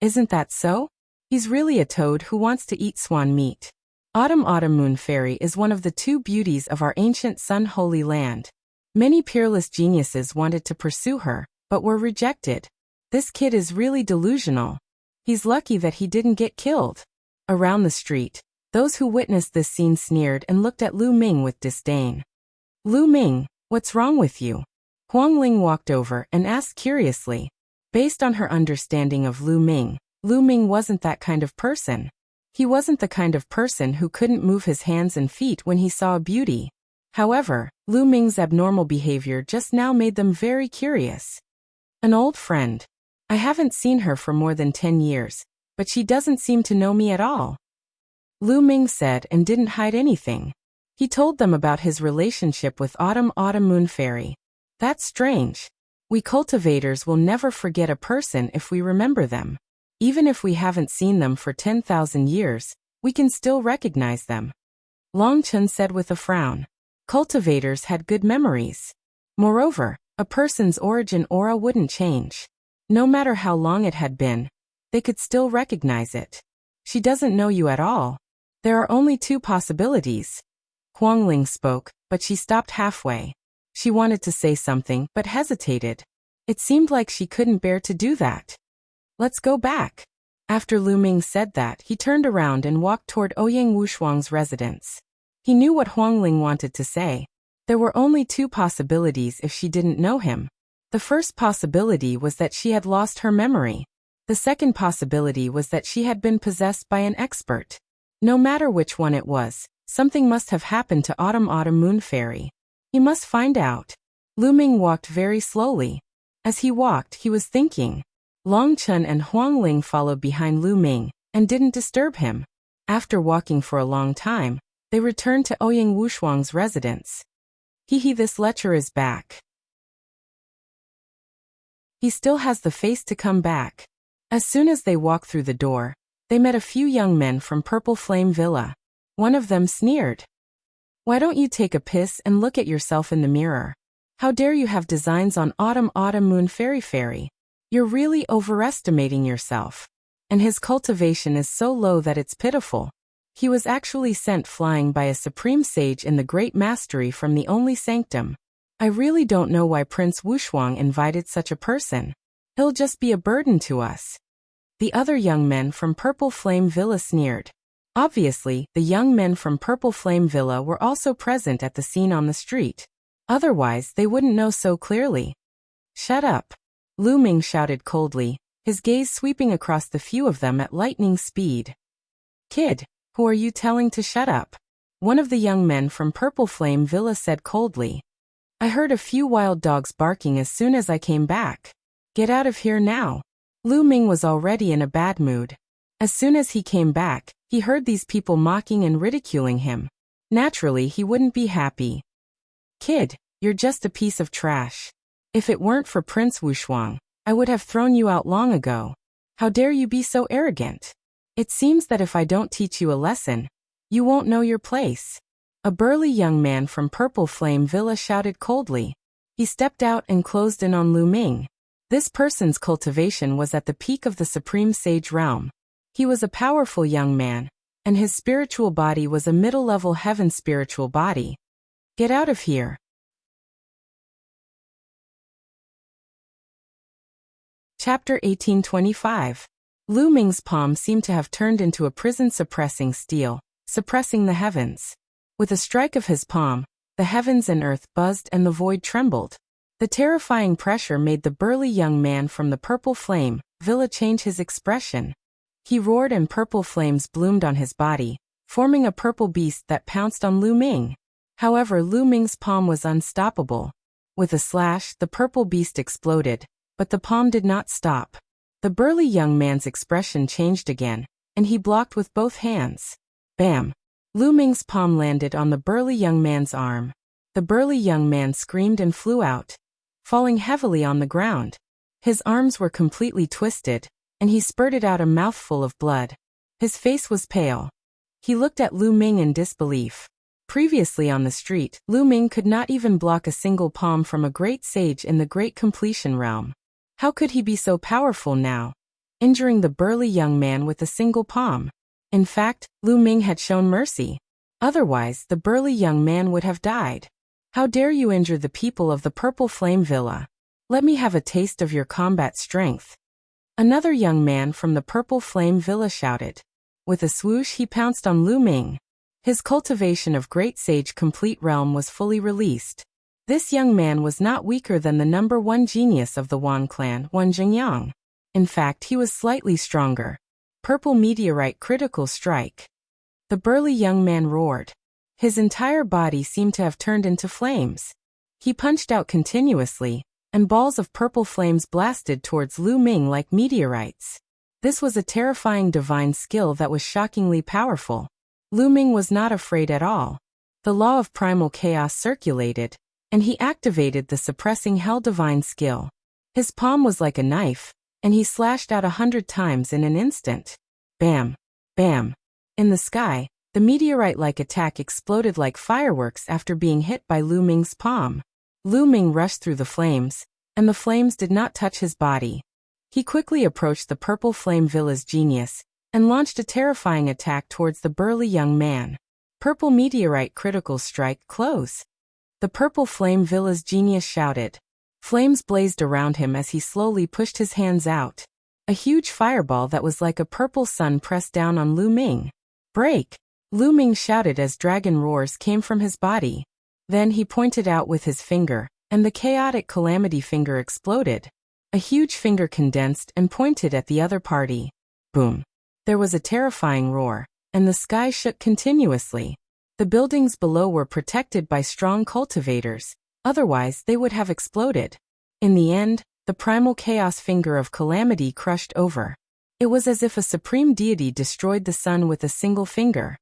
Isn't that so? He's really a toad who wants to eat swan meat. Autumn Moon Fairy is one of the two beauties of our ancient Sun Holy Land. Many peerless geniuses wanted to pursue her, but were rejected. This kid is really delusional. He's lucky that he didn't get killed. Around the street, those who witnessed this scene sneered and looked at Lu Ming with disdain. "Lu Ming, what's wrong with you?" Huang Ling walked over and asked curiously. Based on her understanding of Lu Ming, Lu Ming wasn't that kind of person. He wasn't the kind of person who couldn't move his hands and feet when he saw a beauty. However, Lu Ming's abnormal behavior just now made them very curious. An old friend. I haven't seen her for more than 10 years, but she doesn't seem to know me at all. Lu Ming said and didn't hide anything. He told them about his relationship with Autumn Moon Fairy. That's strange. We cultivators will never forget a person if we remember them. Even if we haven't seen them for 10,000 years, we can still recognize them. Long Chun said with a frown. Cultivators had good memories. Moreover, a person's origin aura wouldn't change. No matter how long it had been, they could still recognize it. She doesn't know you at all. There are only two possibilities. Huang Ling spoke, but she stopped halfway. She wanted to say something, but hesitated. It seemed like she couldn't bear to do that. Let's go back. After Lu Ming said that, he turned around and walked toward Ouyang Wushuang's residence. He knew what Huang Ling wanted to say. There were only two possibilities if she didn't know him. The first possibility was that she had lost her memory. The second possibility was that she had been possessed by an expert. No matter which one it was, something must have happened to Autumn Moon Fairy. He must find out. Lu Ming walked very slowly. As he walked, he was thinking. Long Chun and Huang Ling followed behind Lu Ming and didn't disturb him. After walking for a long time, they returned to Ouyang Wushuang's residence. This lecher is back. He still has the face to come back. As soon as they walked through the door, they met a few young men from Purple Flame Villa. One of them sneered. Why don't you take a piss and look at yourself in the mirror? How dare you have designs on Autumn Moon Fairy? You're really overestimating yourself. And his cultivation is so low that it's pitiful. He was actually sent flying by a supreme sage in the great mastery from the only sanctum. I really don't know why Prince Wushuang invited such a person. He'll just be a burden to us. The other young men from Purple Flame Villa sneered. Obviously, the young men from Purple Flame Villa were also present at the scene on the street. Otherwise, they wouldn't know so clearly. Shut up. Lu Ming shouted coldly, his gaze sweeping across the few of them at lightning speed. Kid, who are you telling to shut up? One of the young men from Purple Flame Villa said coldly. I heard a few wild dogs barking as soon as I came back. Get out of here now. Lu Ming was already in a bad mood. As soon as he came back, he heard these people mocking and ridiculing him. Naturally, he wouldn't be happy. Kid, you're just a piece of trash. If it weren't for Prince Wushuang, I would have thrown you out long ago. How dare you be so arrogant? It seems that if I don't teach you a lesson, you won't know your place. A burly young man from Purple Flame Villa shouted coldly. He stepped out and closed in on Lu Ming. This person's cultivation was at the peak of the Supreme Sage realm. He was a powerful young man, and his spiritual body was a middle-level heaven spiritual body. Get out of here. Chapter 1825. Lu Ming's palm seemed to have turned into a prison-suppressing steel, suppressing the heavens. With a strike of his palm, the heavens and earth buzzed and the void trembled. The terrifying pressure made the burly young man from the Purple Flame Villa change his expression. He roared and purple flames bloomed on his body, forming a purple beast that pounced on Lu Ming. However, Lu Ming's palm was unstoppable. With a slash, the purple beast exploded, but the palm did not stop. The burly young man's expression changed again, and he blocked with both hands. Bam! Lu Ming's palm landed on the burly young man's arm. The burly young man screamed and flew out, falling heavily on the ground. His arms were completely twisted, and he spurted out a mouthful of blood. His face was pale. He looked at Lu Ming in disbelief. Previously on the street, Lu Ming could not even block a single palm from a great sage in the Great Completion realm. How could he be so powerful now, injuring the burly young man with a single palm? In fact, Lu Ming had shown mercy. Otherwise, the burly young man would have died. How dare you injure the people of the Purple Flame Villa? Let me have a taste of your combat strength. Another young man from the Purple Flame Villa shouted. With a swoosh, he pounced on Lu Ming. His cultivation of Great Sage Complete Realm was fully released. This young man was not weaker than the #1 genius of the Wan clan, Wan Jingyang. In fact, he was slightly stronger. Purple meteorite critical strike. The burly young man roared. His entire body seemed to have turned into flames. He punched out continuously, and balls of purple flames blasted towards Lu Ming like meteorites. This was a terrifying divine skill that was shockingly powerful. Lu Ming was not afraid at all. The law of primal chaos circulated, and he activated the suppressing hell divine skill. His palm was like a knife, and he slashed out 100 times in an instant. Bam! Bam! In the sky, the meteorite-like attack exploded like fireworks after being hit by Lu Ming's palm. Lu Ming rushed through the flames, and the flames did not touch his body. He quickly approached the purple flame villa's genius, and launched a terrifying attack towards the burly young man. Purple meteorite critical strike close. The purple flame villa's genius shouted. Flames blazed around him as he slowly pushed his hands out. A huge fireball that was like a purple sun pressed down on Lu Ming. Break! Lu Ming shouted as dragon roars came from his body. Then he pointed out with his finger, and the chaotic calamity finger exploded. A huge finger condensed and pointed at the other party. Boom! There was a terrifying roar, and the sky shook continuously. The buildings below were protected by strong cultivators, otherwise they would have exploded. In the end, the primal chaos finger of calamity crushed over. It was as if a supreme deity destroyed the sun with a single finger.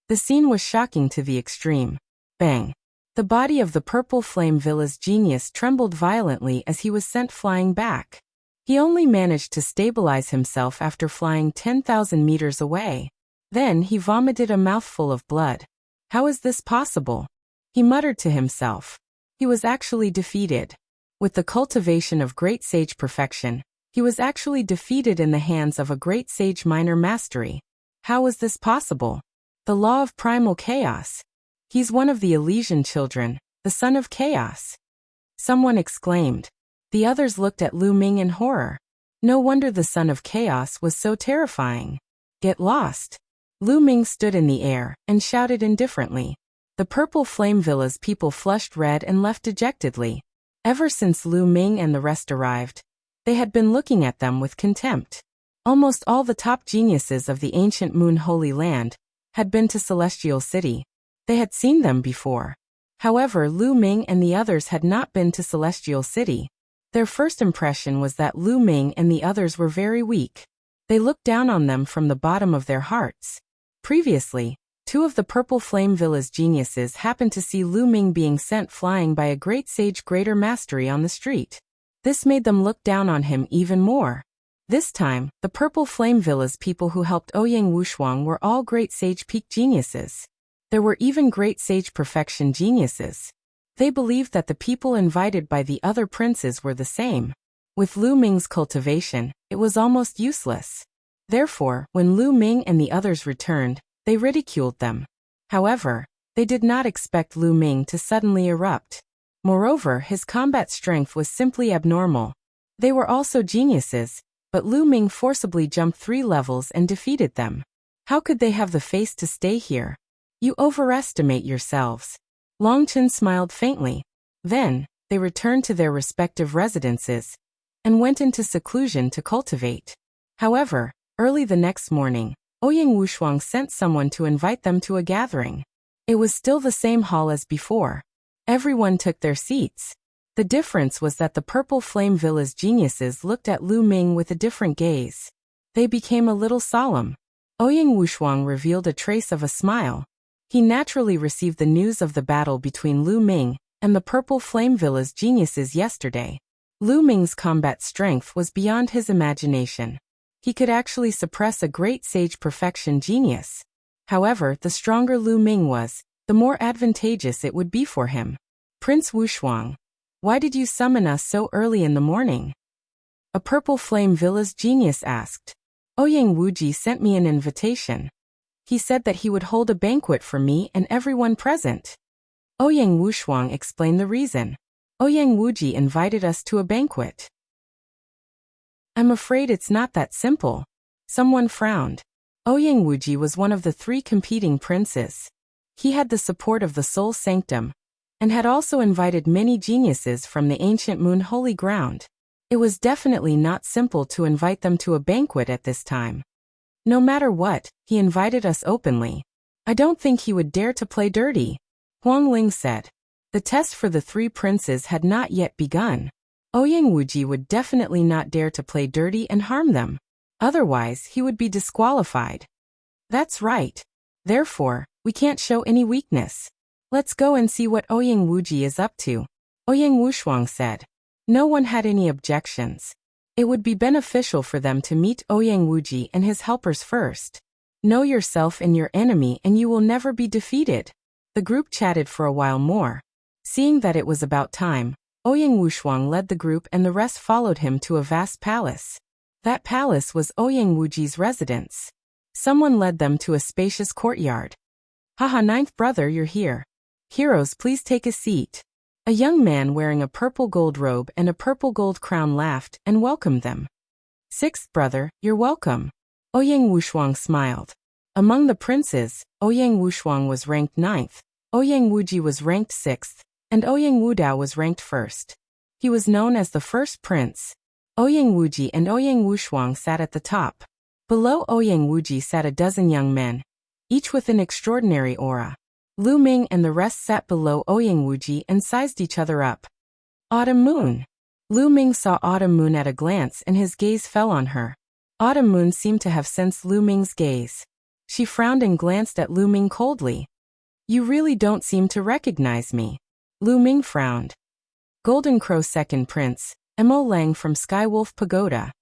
The scene was shocking to the extreme. Bang! The body of the purple flame villa's genius trembled violently as he was sent flying back. He only managed to stabilize himself after flying 10,000 meters away. Then he vomited a mouthful of blood. How is this possible? He muttered to himself. He was actually defeated. With the cultivation of great sage perfection, he was actually defeated in the hands of a great sage minor mastery. How was this possible? The law of primal chaos. He's one of the Elysian children, the son of chaos. Someone exclaimed. The others looked at Lu Ming in horror. No wonder the son of chaos was so terrifying. Get lost. Lu Ming stood in the air and shouted indifferently. The purple flame villa's people flushed red and left dejectedly. Ever since Lu Ming and the rest arrived, they had been looking at them with contempt. Almost all the top geniuses of the ancient Moon Holy Land had been to Celestial City. They had seen them before. However, Lu Ming and the others had not been to Celestial City. Their first impression was that Lu Ming and the others were very weak. They looked down on them from the bottom of their hearts. Previously, 2 of the Purple Flame Villa's geniuses happened to see Lu Ming being sent flying by a great sage greater mastery on the street. This made them look down on him even more. This time, the Purple Flame Villa's people who helped Ouyang Wushuang were all great sage peak geniuses. There were even great sage perfection geniuses. They believed that the people invited by the other princes were the same. With Lu Ming's cultivation, it was almost useless. Therefore, when Lu Ming and the others returned, they ridiculed them. However, they did not expect Lu Ming to suddenly erupt. Moreover, his combat strength was simply abnormal. They were also geniuses, but Lu Ming forcibly jumped 3 levels and defeated them. How could they have the face to stay here? You overestimate yourselves. Longchen smiled faintly. Then, they returned to their respective residences and went into seclusion to cultivate. However, early the next morning, Ouyang Wushuang sent someone to invite them to a gathering. It was still the same hall as before. Everyone took their seats. The difference was that the Purple Flame Villa's geniuses looked at Lu Ming with a different gaze. They became a little solemn. Ouyang Wushuang revealed a trace of a smile. He naturally received the news of the battle between Lu Ming and the Purple Flame Villa's geniuses yesterday. Lu Ming's combat strength was beyond his imagination. He could actually suppress a great sage perfection genius. However, the stronger Lu Ming was, the more advantageous it would be for him. Prince Wushuang, why did you summon us so early in the morning? A Purple Flame Villa's genius asked. Ouyang Wuji sent me an invitation. He said that he would hold a banquet for me and everyone present. Ouyang Wushuang explained the reason. Ouyang Wuji invited us to a banquet. I'm afraid it's not that simple. Someone frowned. Ouyang Wuji was one of the 3 competing princes. He had the support of the Soul Sanctum, and had also invited many geniuses from the ancient Moon Holy Ground. It was definitely not simple to invite them to a banquet at this time. No matter what, he invited us openly. I don't think he would dare to play dirty, Huang Ling said. The test for the three princes had not yet begun. Ouyang Wuji would definitely not dare to play dirty and harm them. Otherwise, he would be disqualified. That's right. Therefore, we can't show any weakness. Let's go and see what Ouyang Wuji is up to, Ouyang Wushuang said. No one had any objections. It would be beneficial for them to meet Ouyang Wuji and his helpers first. Know yourself and your enemy and you will never be defeated. The group chatted for a while more. Seeing that it was about time, Ouyang Wushuang led the group and the rest followed him to a vast palace. That palace was Ouyang Wuji's residence. Someone led them to a spacious courtyard. Haha, ninth brother, you're here. Heroes, please take a seat. A young man wearing a purple gold robe and a purple gold crown laughed and welcomed them. Sixth brother, you're welcome. Ouyang Wushuang smiled. Among the princes, Ouyang Wushuang was ranked 9th, Ouyang Wuji was ranked 6th, and Ouyang Wudao was ranked 1st. He was known as the first prince. Ouyang Wuji and Ouyang Wushuang sat at the top. Below Ouyang Wuji sat a dozen young men, each with an extraordinary aura. Lu Ming and the rest sat below Ouyang Wuji and sized each other up. Autumn Moon. Lu Ming saw Autumn Moon at a glance and his gaze fell on her. Autumn Moon seemed to have sensed Lu Ming's gaze. She frowned and glanced at Lu Ming coldly. You really don't seem to recognize me. Lu Ming frowned. Golden Crow Second Prince, Mo Lang from Skywolf Pagoda.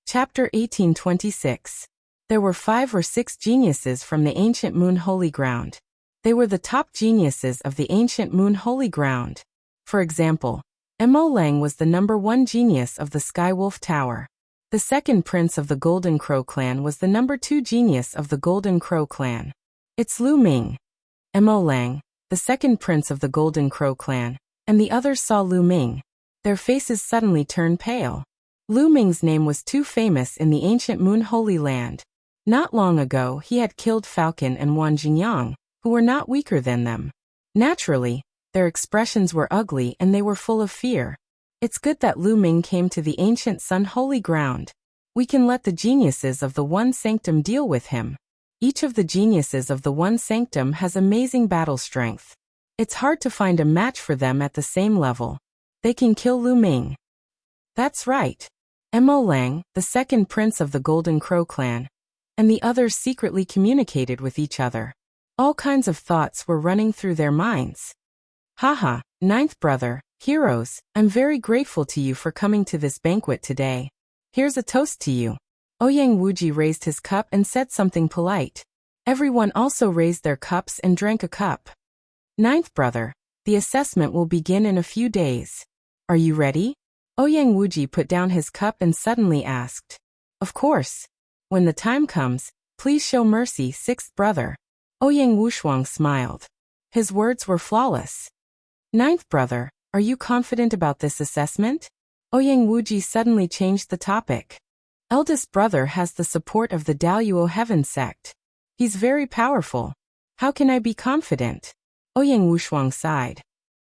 Chapter 1826. There were 5 or 6 geniuses from the ancient Moon Holy Ground. They were the top geniuses of the ancient Moon Holy Ground. For example, Mo Lang was the #1 genius of the Skywolf Tower. The second prince of the Golden Crow clan was the #2 genius of the Golden Crow clan. It's Lu Ming. Mo Lang, the second prince of the Golden Crow clan, and the others saw Lu Ming. Their faces suddenly turned pale. Lu Ming's name was too famous in the ancient Moon Holy Land. Not long ago he had killed Falcon and Wan Jingyang, who were not weaker than them. Naturally, their expressions were ugly and they were full of fear. It's good that Lu Ming came to the ancient Sun Holy Ground. We can let the geniuses of the One Sanctum deal with him. Each of the geniuses of the One Sanctum has amazing battle strength. It's hard to find a match for them at the same level. They can kill Lu Ming. That's right. Mo Lang, the second prince of the Golden Crow clan, and the others secretly communicated with each other. All kinds of thoughts were running through their minds. Haha, ninth brother, heroes, I'm very grateful to you for coming to this banquet today. Here's a toast to you. Ouyang Wuji raised his cup and said something polite. Everyone also raised their cups and drank a cup. Ninth brother, the assessment will begin in a few days. Are you ready? Ouyang Wuji put down his cup and suddenly asked. Of course. When the time comes, please show mercy, sixth brother. Ouyang Wushuang smiled. His words were flawless. Ninth brother, are you confident about this assessment? Ouyang Wuji suddenly changed the topic. Eldest brother has the support of the Daluo Heaven sect. He's very powerful. How can I be confident? Ouyang Wushuang sighed.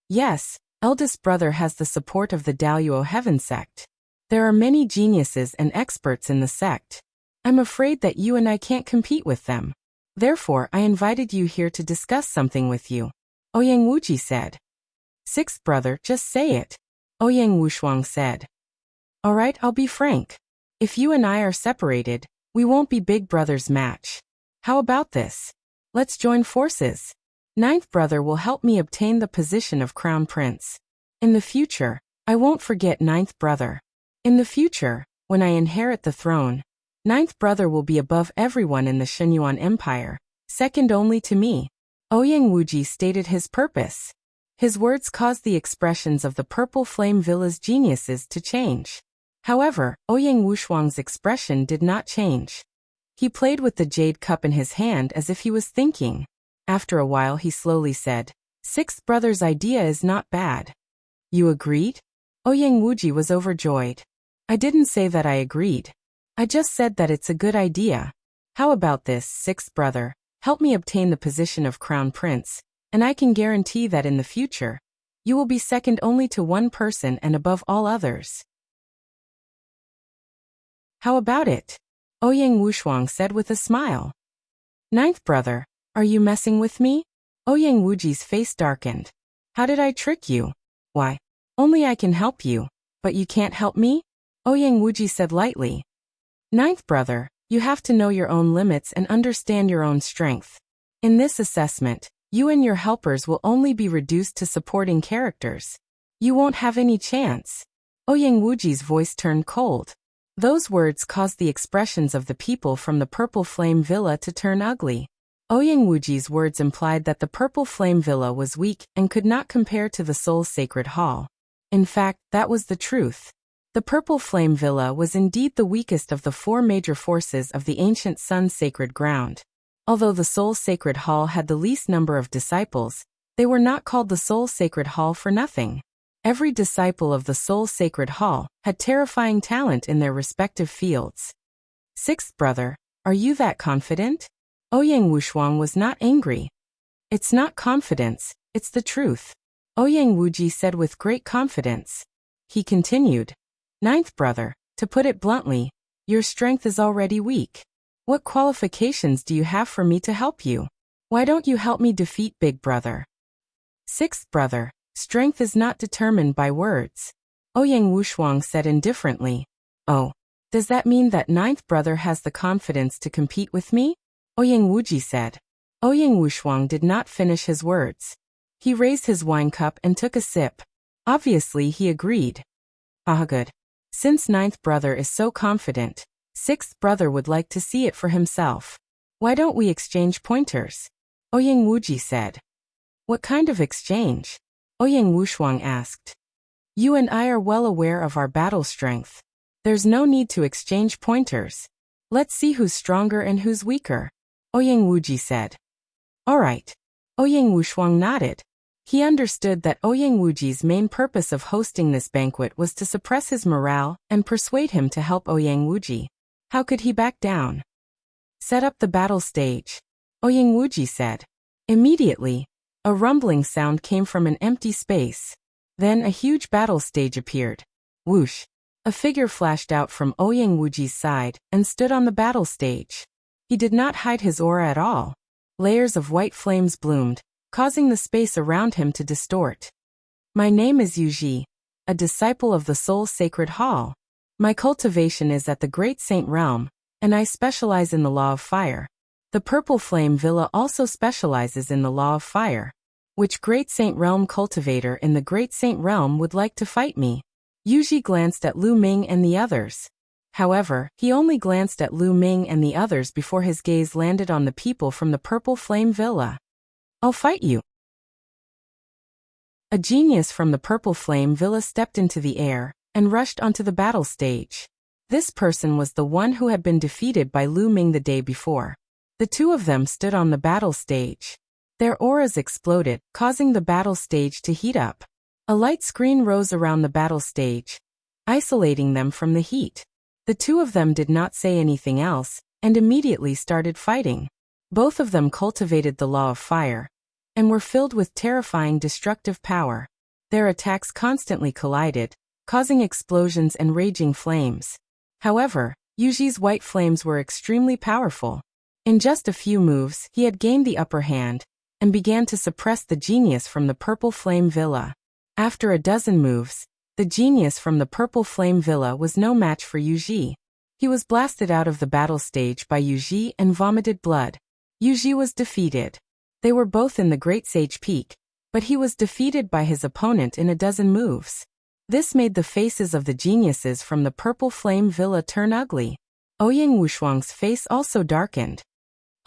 Yes, eldest brother has the support of the Daluo Heaven sect. There are many geniuses and experts in the sect. I'm afraid that you and I can't compete with them. Therefore, I invited you here to discuss something with you. Ouyang Wuji said. Sixth brother, just say it. Ouyang Wushuang said. Alright, I'll be frank. If you and I are separated, we won't be big brother's match. How about this? Let's join forces. Ninth brother will help me obtain the position of crown prince. In the future, I won't forget ninth brother. In the future, when I inherit the throne, ninth brother will be above everyone in the Shenyuan Empire, second only to me. Ouyang Wuji stated his purpose. His words caused the expressions of the Purple Flame Villa's geniuses to change. However, Ouyang Wushuang's expression did not change. He played with the jade cup in his hand as if he was thinking. After a while he slowly said, Sixth brother's idea is not bad. You agreed? Ouyang Wuji was overjoyed. I didn't say that I agreed. I just said that it's a good idea. How about this, sixth brother? Help me obtain the position of crown prince, and I can guarantee that in the future, You will be second only to one person and above all others. How about it? Ouyang Wushuang said with a smile. Ninth brother, are you messing with me? Ouyang Wuji's face darkened. How did I trick you? Why, only I can help you, but you can't help me? Ouyang Wuji said lightly. Ninth brother, you have to know your own limits and understand your own strength. In this assessment, you and your helpers will only be reduced to supporting characters. You won't have any chance. Ouyang Wuji's voice turned cold. Those words caused the expressions of the people from the Purple Flame Villa to turn ugly. Ouyang Wuji's words implied that the Purple Flame Villa was weak and could not compare to the Soul's Sacred Hall. In fact, that was the truth. The Purple Flame Villa was indeed the weakest of the four major forces of the ancient Sun's sacred ground. Although the Soul's Sacred Hall had the least number of disciples, they were not called the Soul's Sacred Hall for nothing. Every disciple of the Soul's Sacred Hall had terrifying talent in their respective fields. Sixth brother, are you that confident? Ouyang Wushuang was not angry. It's not confidence, it's the truth. Ouyang Wuji said with great confidence. He continued. Ninth brother, to put it bluntly, your strength is already weak. What qualifications do you have for me to help you? Why don't you help me defeat big brother? Sixth brother, strength is not determined by words. Ouyang Wushuang said indifferently. Oh, does that mean that ninth brother has the confidence to compete with me? Ouyang Wuji said. Ouyang Wushuang did not finish his words. He raised his wine cup and took a sip. Obviously he agreed. Ah, good. Since ninth brother is so confident, sixth brother would like to see it for himself. Why don't we exchange pointers? Ouyang Wuji said. What kind of exchange? Ouyang Wushuang asked. You and I are well aware of our battle strength. There's no need to exchange pointers. Let's see who's stronger and who's weaker. Ouyang Wuji said. All right. Ouyang Wushuang nodded. He understood that Ouyang Wuji's main purpose of hosting this banquet was to suppress his morale and persuade him to help Ouyang Wuji. How could he back down? Set up the battle stage, Ouyang Wuji said. Immediately, a rumbling sound came from an empty space. Then a huge battle stage appeared. Whoosh! A figure flashed out from Ouyang Wuji's side and stood on the battle stage. He did not hide his aura at all. Layers of white flames bloomed, causing the space around him to distort. My name is Yuji, a disciple of the Soul's Sacred Hall. My cultivation is at the Great Saint Realm, and I specialize in the law of fire. The Purple Flame Villa also specializes in the law of fire. Which Great Saint Realm cultivator in the Great Saint Realm would like to fight me? Yuji glanced at Lu Ming and the others. However, he only glanced at Lu Ming and the others before his gaze landed on the people from the Purple Flame Villa. I'll fight you. A genius from the Purple Flame Villa stepped into the air and rushed onto the battle stage. This person was the one who had been defeated by Lu Ming the day before. The two of them stood on the battle stage. Their auras exploded, causing the battle stage to heat up. A light screen rose around the battle stage, isolating them from the heat. The two of them did not say anything else, and immediately started fighting. Both of them cultivated the law of fire, and were filled with terrifying destructive power. Their attacks constantly collided, causing explosions and raging flames. However, Yuji's white flames were extremely powerful. In just a few moves, he had gained the upper hand, and began to suppress the genius from the Purple Flame Villa. After a dozen moves, the genius from the Purple Flame Villa was no match for Yuji. He was blasted out of the battle stage by Yuji and vomited blood. Yuji was defeated. They were both in the Great Sage Peak, but he was defeated by his opponent in a dozen moves. This made the faces of the geniuses from the Purple Flame Villa turn ugly. Ouyang Wushuang's face also darkened.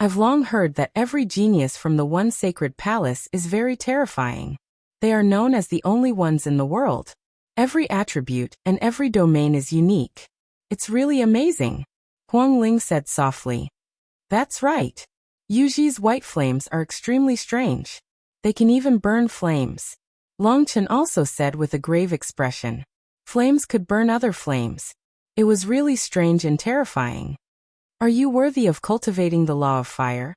I've long heard that every genius from the One Sacred Palace is very terrifying. They are known as the only ones in the world. Every attribute and every domain is unique. It's really amazing, Huang Ling said softly. That's right. Yuji's white flames are extremely strange. They can even burn flames. Long Chen also said with a grave expression. Flames could burn other flames. It was really strange and terrifying. Are you worthy of cultivating the law of fire?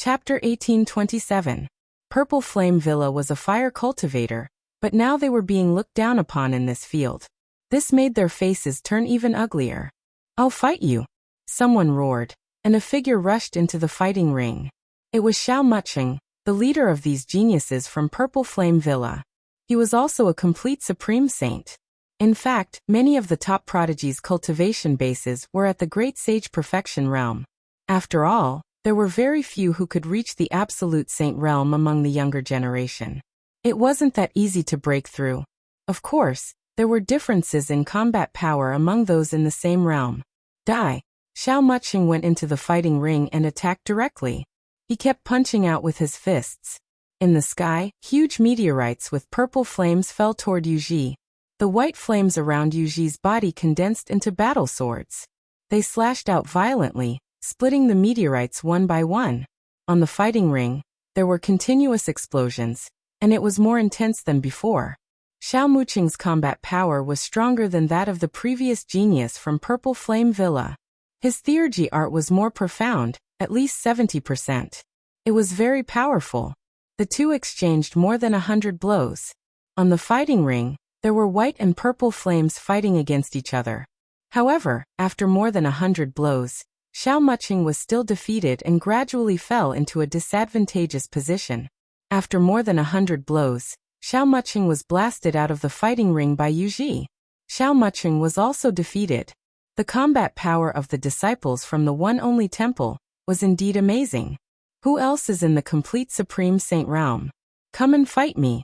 Chapter 1827. Purple Flame Villa was a fire cultivator, but now they were being looked down upon in this field. This made their faces turn even uglier. "I'll fight you," someone roared, and a figure rushed into the fighting ring. It was Xiao Muqing, the leader of these geniuses from Purple Flame Villa. He was also a complete supreme saint. In fact, many of the top prodigies' cultivation bases were at the Great Sage Perfection realm. After all, there were very few who could reach the absolute saint realm among the younger generation. It wasn't that easy to break through. Of course, there were differences in combat power among those in the same realm. Die! Xiao Muqing went into the fighting ring and attacked directly. He kept punching out with his fists. In the sky, huge meteorites with purple flames fell toward Yuji. The white flames around Yuji's body condensed into battle swords. They slashed out violently, splitting the meteorites one by one. On the fighting ring, there were continuous explosions, and it was more intense than before. Xiao Muqing's combat power was stronger than that of the previous genius from Purple Flame Villa. His theurgy art was more profound, at least 70%. It was very powerful. The two exchanged more than 100 blows. On the fighting ring, there were white and purple flames fighting against each other. However, after more than 100 blows, Xiao Muqing was still defeated and gradually fell into a disadvantageous position. After more than 100 blows, Xiao Muqing was blasted out of the fighting ring by Yuji. Xiao Muqing was also defeated. The combat power of the disciples from the One Only Temple was indeed amazing. Who else is in the complete Supreme Saint realm? Come and fight me!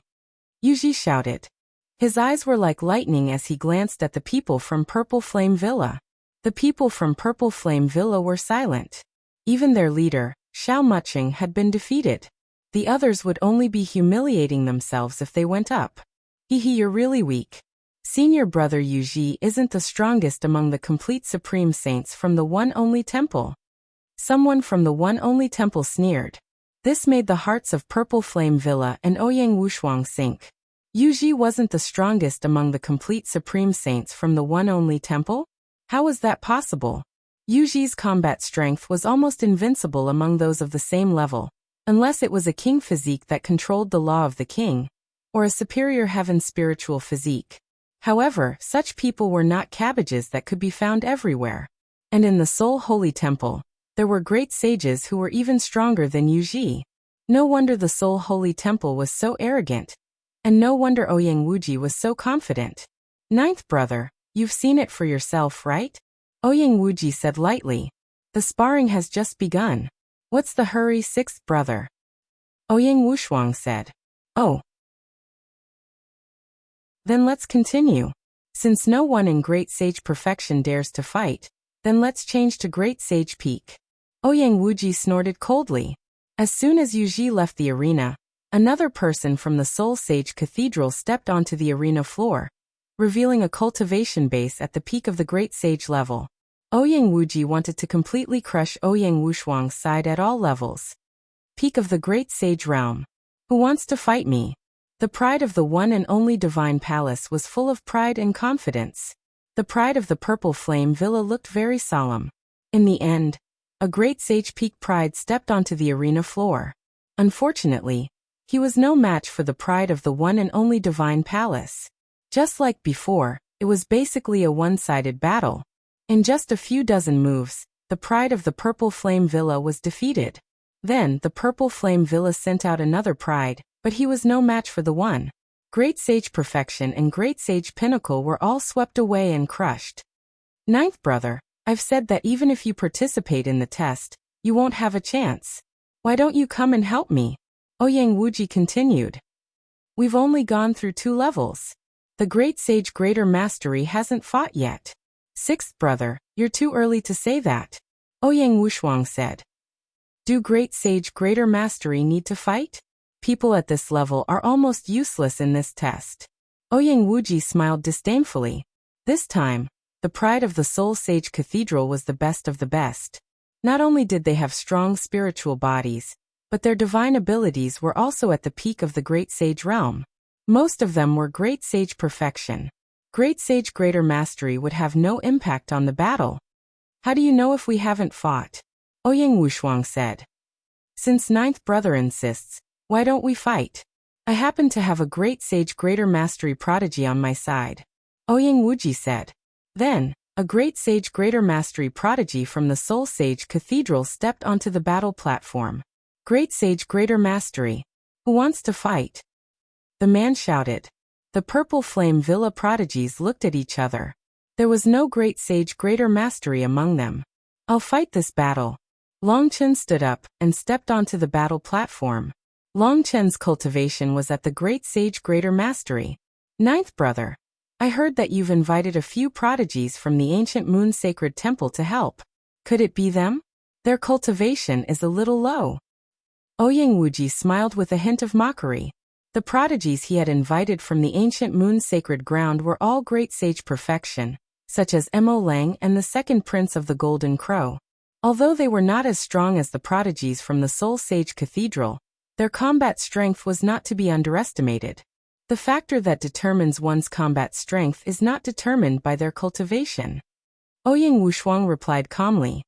Yuji shouted. His eyes were like lightning as he glanced at the people from Purple Flame Villa. The people from Purple Flame Villa were silent. Even their leader, Xiao Muqing, had been defeated. The others would only be humiliating themselves if they went up. You're really weak. Senior brother Yuji isn't the strongest among the complete Supreme Saints from the One Only Temple. Someone from the One Only Temple sneered. This made the hearts of Purple Flame Villa and Ouyang Wushuang sink. Yuji wasn't the strongest among the complete Supreme Saints from the One Only Temple? How was that possible? Yuji's combat strength was almost invincible among those of the same level, unless it was a king physique that controlled the law of the king, or a superior heaven spiritual physique. However, such people were not cabbages that could be found everywhere. And in the Soul Holy Temple, there were great sages who were even stronger than Yuji. No wonder the Soul Holy Temple was so arrogant. And no wonder Ouyang Wuji was so confident. Ninth brother, you've seen it for yourself, right? Ouyang Wuji said lightly. The sparring has just begun. What's the hurry, sixth brother? Ouyang Wushuang said. Oh. Then let's continue. Since no one in Great Sage Perfection dares to fight, then let's change to Great Sage Peak. Ouyang Wuji snorted coldly. As soon as Yuji left the arena, another person from the Soul Sage Cathedral stepped onto the arena floor, revealing a cultivation base at the peak of the Great Sage level. Ouyang Wuji wanted to completely crush Ouyang Wushuang's side at all levels. Peak of the Great Sage realm. Who wants to fight me? The pride of the one and only Divine Palace was full of pride and confidence. The pride of the Purple Flame Villa looked very solemn. In the end, a Great Sage Peak pride stepped onto the arena floor. Unfortunately, he was no match for the pride of the one and only Divine Palace. Just like before, it was basically a one-sided battle. In just a few dozen moves, the pride of the Purple Flame Villa was defeated. Then, the Purple Flame Villa sent out another pride, but he was no match for the one. Great Sage Perfection and Great Sage Pinnacle were all swept away and crushed. Ninth brother, I've said that even if you participate in the test, you won't have a chance. Why don't you come and help me? Ouyang Wuji continued. We've only gone through 2 levels. The Great Sage Greater Mastery hasn't fought yet. Sixth brother, you're too early to say that. Ouyang Wushuang said. Do Great Sage Greater Mastery need to fight? People at this level are almost useless in this test. Ouyang Wuji smiled disdainfully. This time, the pride of the Soul Sage Cathedral was the best of the best. Not only did they have strong spiritual bodies, but their divine abilities were also at the peak of the Great Sage realm. Most of them were Great Sage Perfection. Great Sage Greater Mastery would have no impact on the battle. How do you know if we haven't fought? Ouyang Wushuang said. Since ninth brother insists, why don't we fight? I happen to have a great sage greater mastery prodigy on my side. Ouyang Wuji said. Then, a great sage greater mastery prodigy from the Soul Sage Cathedral stepped onto the battle platform. Great sage greater mastery. Who wants to fight? The man shouted. The Purple Flame Villa prodigies looked at each other. There was no great sage greater mastery among them. I'll fight this battle. Long Chen stood up and stepped onto the battle platform. Long Chen's cultivation was at the great sage greater mastery. Ninth brother. I heard that you've invited a few prodigies from the ancient moon sacred temple to help. Could it be them? Their cultivation is a little low. Ouyang Wuji smiled with a hint of mockery. The prodigies he had invited from the ancient moon sacred ground were all great sage perfection, such as Mo Lang and the second prince of the Golden Crow. Although they were not as strong as the prodigies from the Soul Sage Cathedral, their combat strength was not to be underestimated. The factor that determines one's combat strength is not determined by their cultivation. Ouyang Wushuang replied calmly.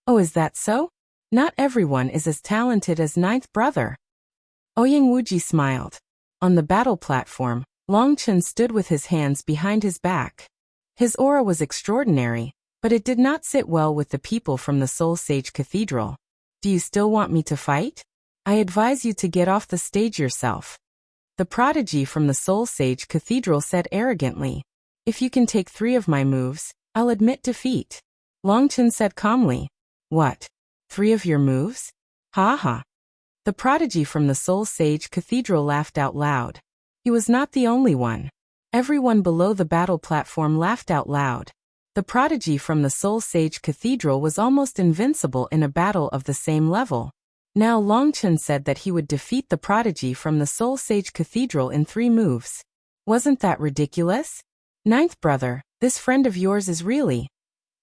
Oh, is that so? Not everyone is as talented as ninth brother. Ouyang Wuji smiled. On the battle platform, Long Chen stood with his hands behind his back. His aura was extraordinary, but it did not sit well with the people from the Soul Sage Cathedral. Do you still want me to fight? I advise you to get off the stage yourself. The prodigy from the Soul Sage Cathedral said arrogantly. If you can take 3 of my moves, I'll admit defeat. Long Chen said calmly. What? 3 of your moves? Ha ha. The prodigy from the Soul Sage Cathedral laughed out loud. He was not the only one. Everyone below the battle platform laughed out loud. The prodigy from the Soul Sage Cathedral was almost invincible in a battle of the same level. Now Long Chen said that he would defeat the prodigy from the Soul Sage Cathedral in 3 moves. Wasn't that ridiculous? Ninth brother, this friend of yours is really...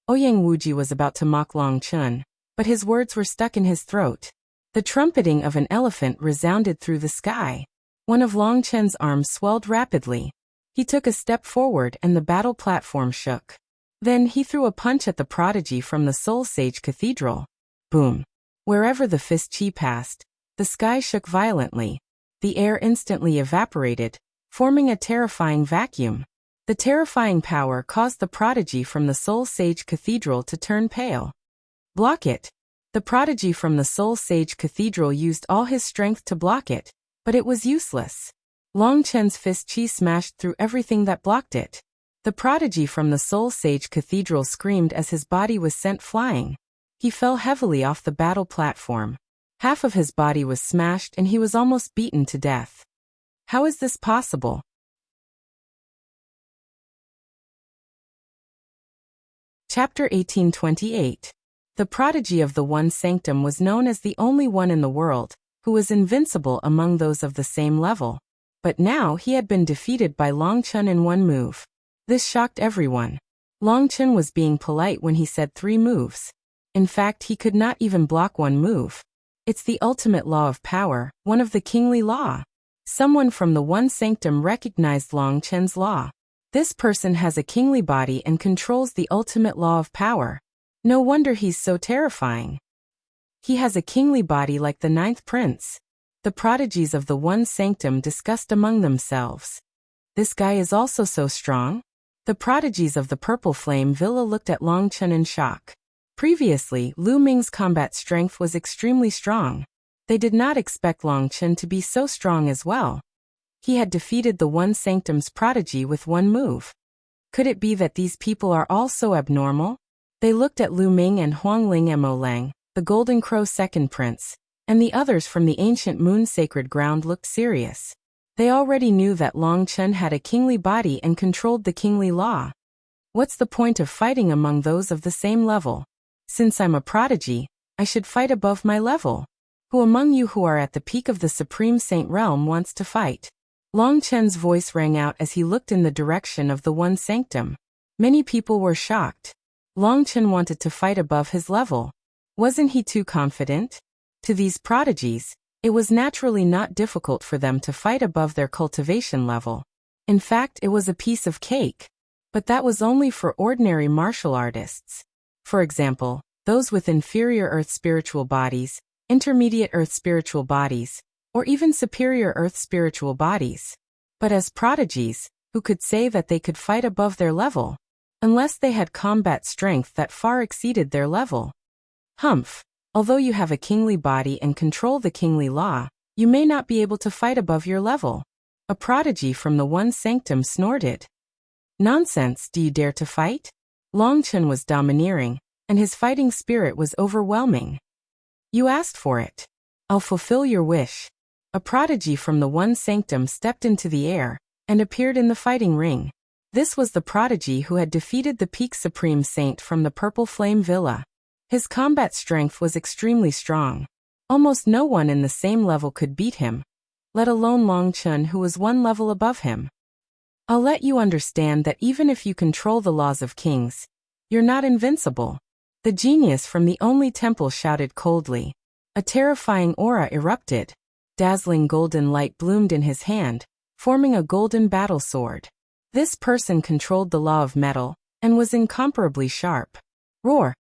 Ouyang Wuji was about to mock Long Chen, but his words were stuck in his throat. The trumpeting of an elephant resounded through the sky. One of Long Chen's arms swelled rapidly. He took a step forward and the battle platform shook. Then he threw a punch at the prodigy from the Soul Sage Cathedral. Boom. Wherever the fist chi passed, the sky shook violently. The air instantly evaporated, forming a terrifying vacuum. The terrifying power caused the prodigy from the Soul Sage Cathedral to turn pale. Block it. The prodigy from the Soul Sage Cathedral used all his strength to block it, but it was useless. Long Chen's fist chi smashed through everything that blocked it. The prodigy from the Soul Sage Cathedral screamed as his body was sent flying. He fell heavily off the battle platform. Half of his body was smashed and he was almost beaten to death. How is this possible? Chapter 1828. The prodigy of the One Sanctum was known as the only one in the world who was invincible among those of the same level. But now he had been defeated by Long Chen in 1 move. This shocked everyone. Long Chen was being polite when he said 3 moves. In fact, he could not even block 1 move. It's the ultimate law of power, one of the kingly law. Someone from the One Sanctum recognized Long Chen's law. This person has a kingly body and controls the ultimate law of power. No wonder he's so terrifying. He has a kingly body like the 9th prince. The prodigies of the One Sanctum discussed among themselves. This guy is also so strong? The prodigies of the Purple Flame Villa looked at Long Chen in shock. Previously, Lu Ming's combat strength was extremely strong. They did not expect Long Chen to be so strong as well. He had defeated the One Sanctum's prodigy with 1 move. Could it be that these people are all so abnormal? They looked at Lu Ming and Huangling Mo Lang, the Golden Crow second prince, and the others from the ancient moon sacred ground looked serious. They already knew that Long Chen had a kingly body and controlled the kingly law. What's the point of fighting among those of the same level? Since I'm a prodigy, I should fight above my level. Who among you who are at the peak of the Supreme Saint Realm wants to fight? Long Chen's voice rang out as he looked in the direction of the One Sanctum. Many people were shocked. Long Chen wanted to fight above his level. Wasn't he too confident? To these prodigies, it was naturally not difficult for them to fight above their cultivation level. In fact, it was a piece of cake. But that was only for ordinary martial artists. For example, those with inferior earth spiritual bodies, intermediate earth spiritual bodies, or even superior earth spiritual bodies. But as prodigies, who could say that they could fight above their level? Unless they had combat strength that far exceeded their level. Humph. Although you have a kingly body and control the kingly law, you may not be able to fight above your level. A prodigy from the One Sanctum snorted. Nonsense, do you dare to fight? Long Chen was domineering, and his fighting spirit was overwhelming. You asked for it. I'll fulfill your wish. A prodigy from the One Sanctum stepped into the air, and appeared in the fighting ring. This was the prodigy who had defeated the Peak Supreme Saint from the Purple Flame Villa. His combat strength was extremely strong. Almost no one in the same level could beat him, let alone Long Chen, who was one level above him. I'll let you understand that even if you control the laws of kings, you're not invincible. The genius from the only temple shouted coldly. A terrifying aura erupted. Dazzling golden light bloomed in his hand, forming a golden battle sword. This person controlled the law of metal, and was incomparably sharp. Roar!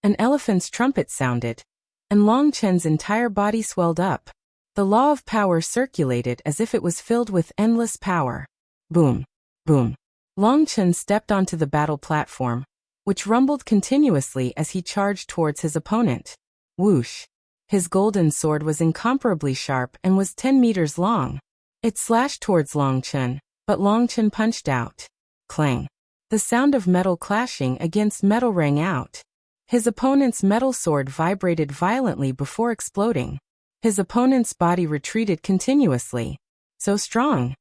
An elephant's trumpet sounded, and Long Chen's entire body swelled up. The law of power circulated as if it was filled with endless power. Boom! Boom! Long Chen stepped onto the battle platform, which rumbled continuously as he charged towards his opponent. Whoosh! His golden sword was incomparably sharp and was 10 meters long. It slashed towards Long Chen, but Long Chen punched out. Clang! The sound of metal clashing against metal rang out. His opponent's metal sword vibrated violently before exploding. His opponent's body retreated continuously. So strong.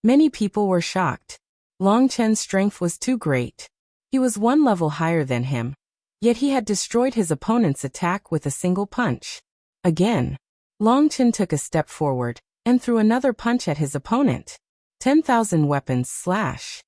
Many people were shocked. Long Chen's strength was too great. He was one level higher than him, yet he had destroyed his opponent's attack with a single punch. Again, Long Chen took a step forward, and threw another punch at his opponent. 10,000 weapons slash.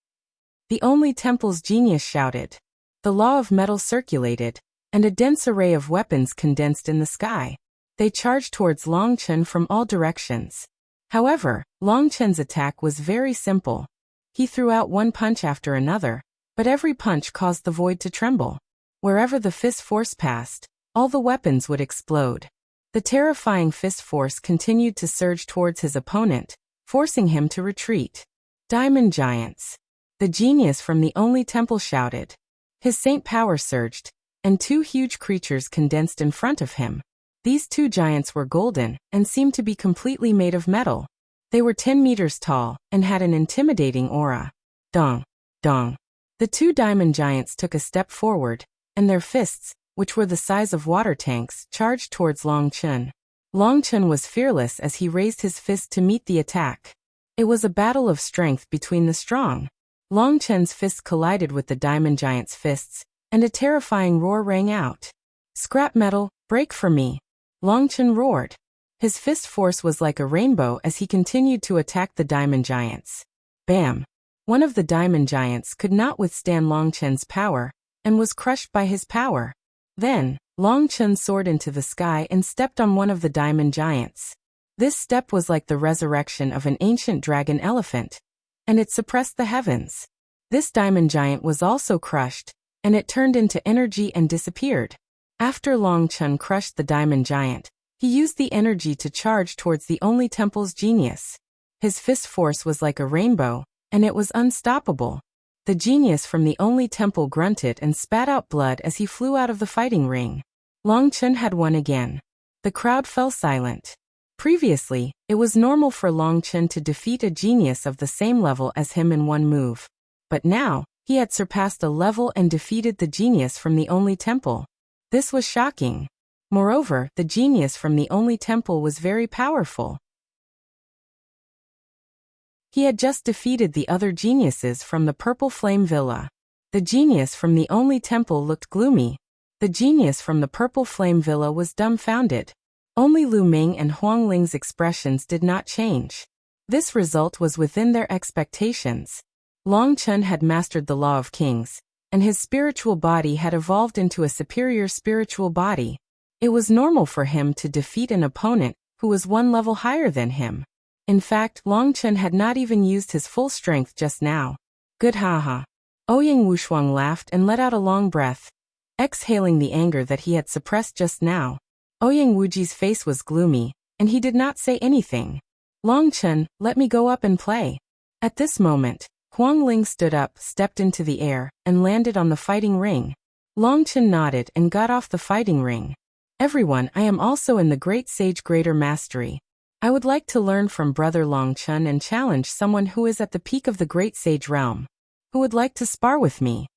The only temple's genius shouted. The law of metal circulated, and a dense array of weapons condensed in the sky. They charged towards Long Chen from all directions. However, Long Chen's attack was very simple. He threw out one punch after another, but every punch caused the void to tremble. Wherever the fist force passed, all the weapons would explode. The terrifying fist force continued to surge towards his opponent, forcing him to retreat. Diamond Giants. The genius from the only temple shouted. His saint power surged, and two huge creatures condensed in front of him. These two giants were golden, and seemed to be completely made of metal. They were 10 meters tall, and had an intimidating aura. Dong! Dong! The two diamond giants took a step forward, and their fists, which were the size of water tanks, charged towards Long Chen. Long Chen was fearless as he raised his fist to meet the attack. It was a battle of strength between the strong. Long Chen's fists collided with the diamond giant's fists, and a terrifying roar rang out. Scrap metal, break for me! Long Chen roared. His fist force was like a rainbow as he continued to attack the diamond giants. Bam! One of the diamond giants could not withstand Long Chen's power, and was crushed by his power. Then, Long Chen soared into the sky and stepped on one of the diamond giants. This step was like the resurrection of an ancient dragon elephant, and it suppressed the heavens. This diamond giant was also crushed, and it turned into energy and disappeared. After Long Chen crushed the diamond giant, he used the energy to charge towards the only temple's genius. His fist force was like a rainbow, and it was unstoppable. The genius from the only temple grunted and spat out blood as he flew out of the fighting ring. Long Chen had won again. The crowd fell silent. Previously, it was normal for Long Chen to defeat a genius of the same level as him in one move. But now, he had surpassed a level and defeated the genius from the only temple. This was shocking. Moreover, the genius from the only temple was very powerful. He had just defeated the other geniuses from the Purple Flame Villa. The genius from the only temple looked gloomy. The genius from the Purple Flame Villa was dumbfounded. Only Lu Ming and Huang Ling's expressions did not change. This result was within their expectations. Long Chen had mastered the law of kings, and his spiritual body had evolved into a superior spiritual body. It was normal for him to defeat an opponent who was one level higher than him. In fact, Long Chen had not even used his full strength just now. Good haha. Ouyang Wushuang laughed and let out a long breath. exhaling the anger that he had suppressed just now. Ouyang Wuji's face was gloomy, and he did not say anything. Long Chen, let me go up and play. At this moment, Huang Ling stood up, stepped into the air, and landed on the fighting ring. Long Chen nodded and got off the fighting ring. Everyone, I am also in the Great Sage Greater Mastery. I would like to learn from Brother Long Chen and challenge someone who is at the peak of the Great Sage realm. Who would like to spar with me?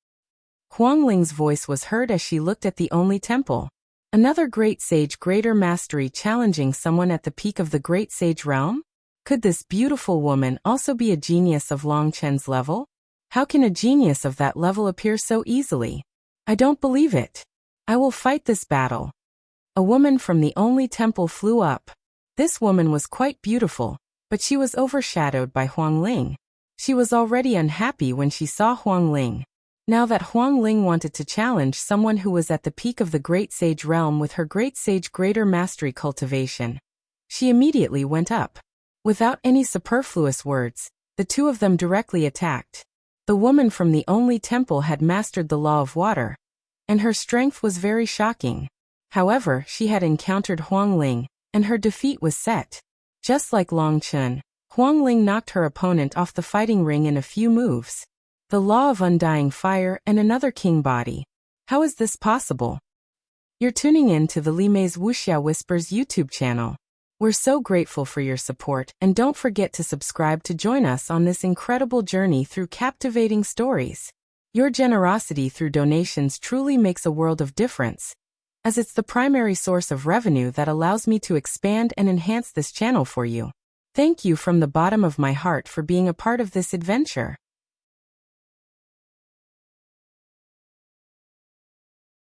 Huang Ling's voice was heard as she looked at the only temple. Another Great Sage Greater Mastery challenging someone at the peak of the Great Sage realm? Could this beautiful woman also be a genius of Long Chen's level? How can a genius of that level appear so easily? I don't believe it. I will fight this battle. A woman from the only temple flew up. This woman was quite beautiful, but she was overshadowed by Huang Ling. She was already unhappy when she saw Huang Ling. Now that Huang Ling wanted to challenge someone who was at the peak of the Great Sage realm with her Great Sage Greater Mastery cultivation, she immediately went up. Without any superfluous words, the two of them directly attacked. The woman from the only temple had mastered the law of water, and her strength was very shocking. However, she had encountered Huang Ling, and her defeat was set. Just like Long Chen, Huang Ling knocked her opponent off the fighting ring in a few moves. The law of undying fire and another king body. How is this possible? You're tuning in to the Li Mei's Wuxia Whispers YouTube channel. We're so grateful for your support, and don't forget to subscribe to join us on this incredible journey through captivating stories. Your generosity through donations truly makes a world of difference, as it's the primary source of revenue that allows me to expand and enhance this channel for you. Thank you from the bottom of my heart for being a part of this adventure.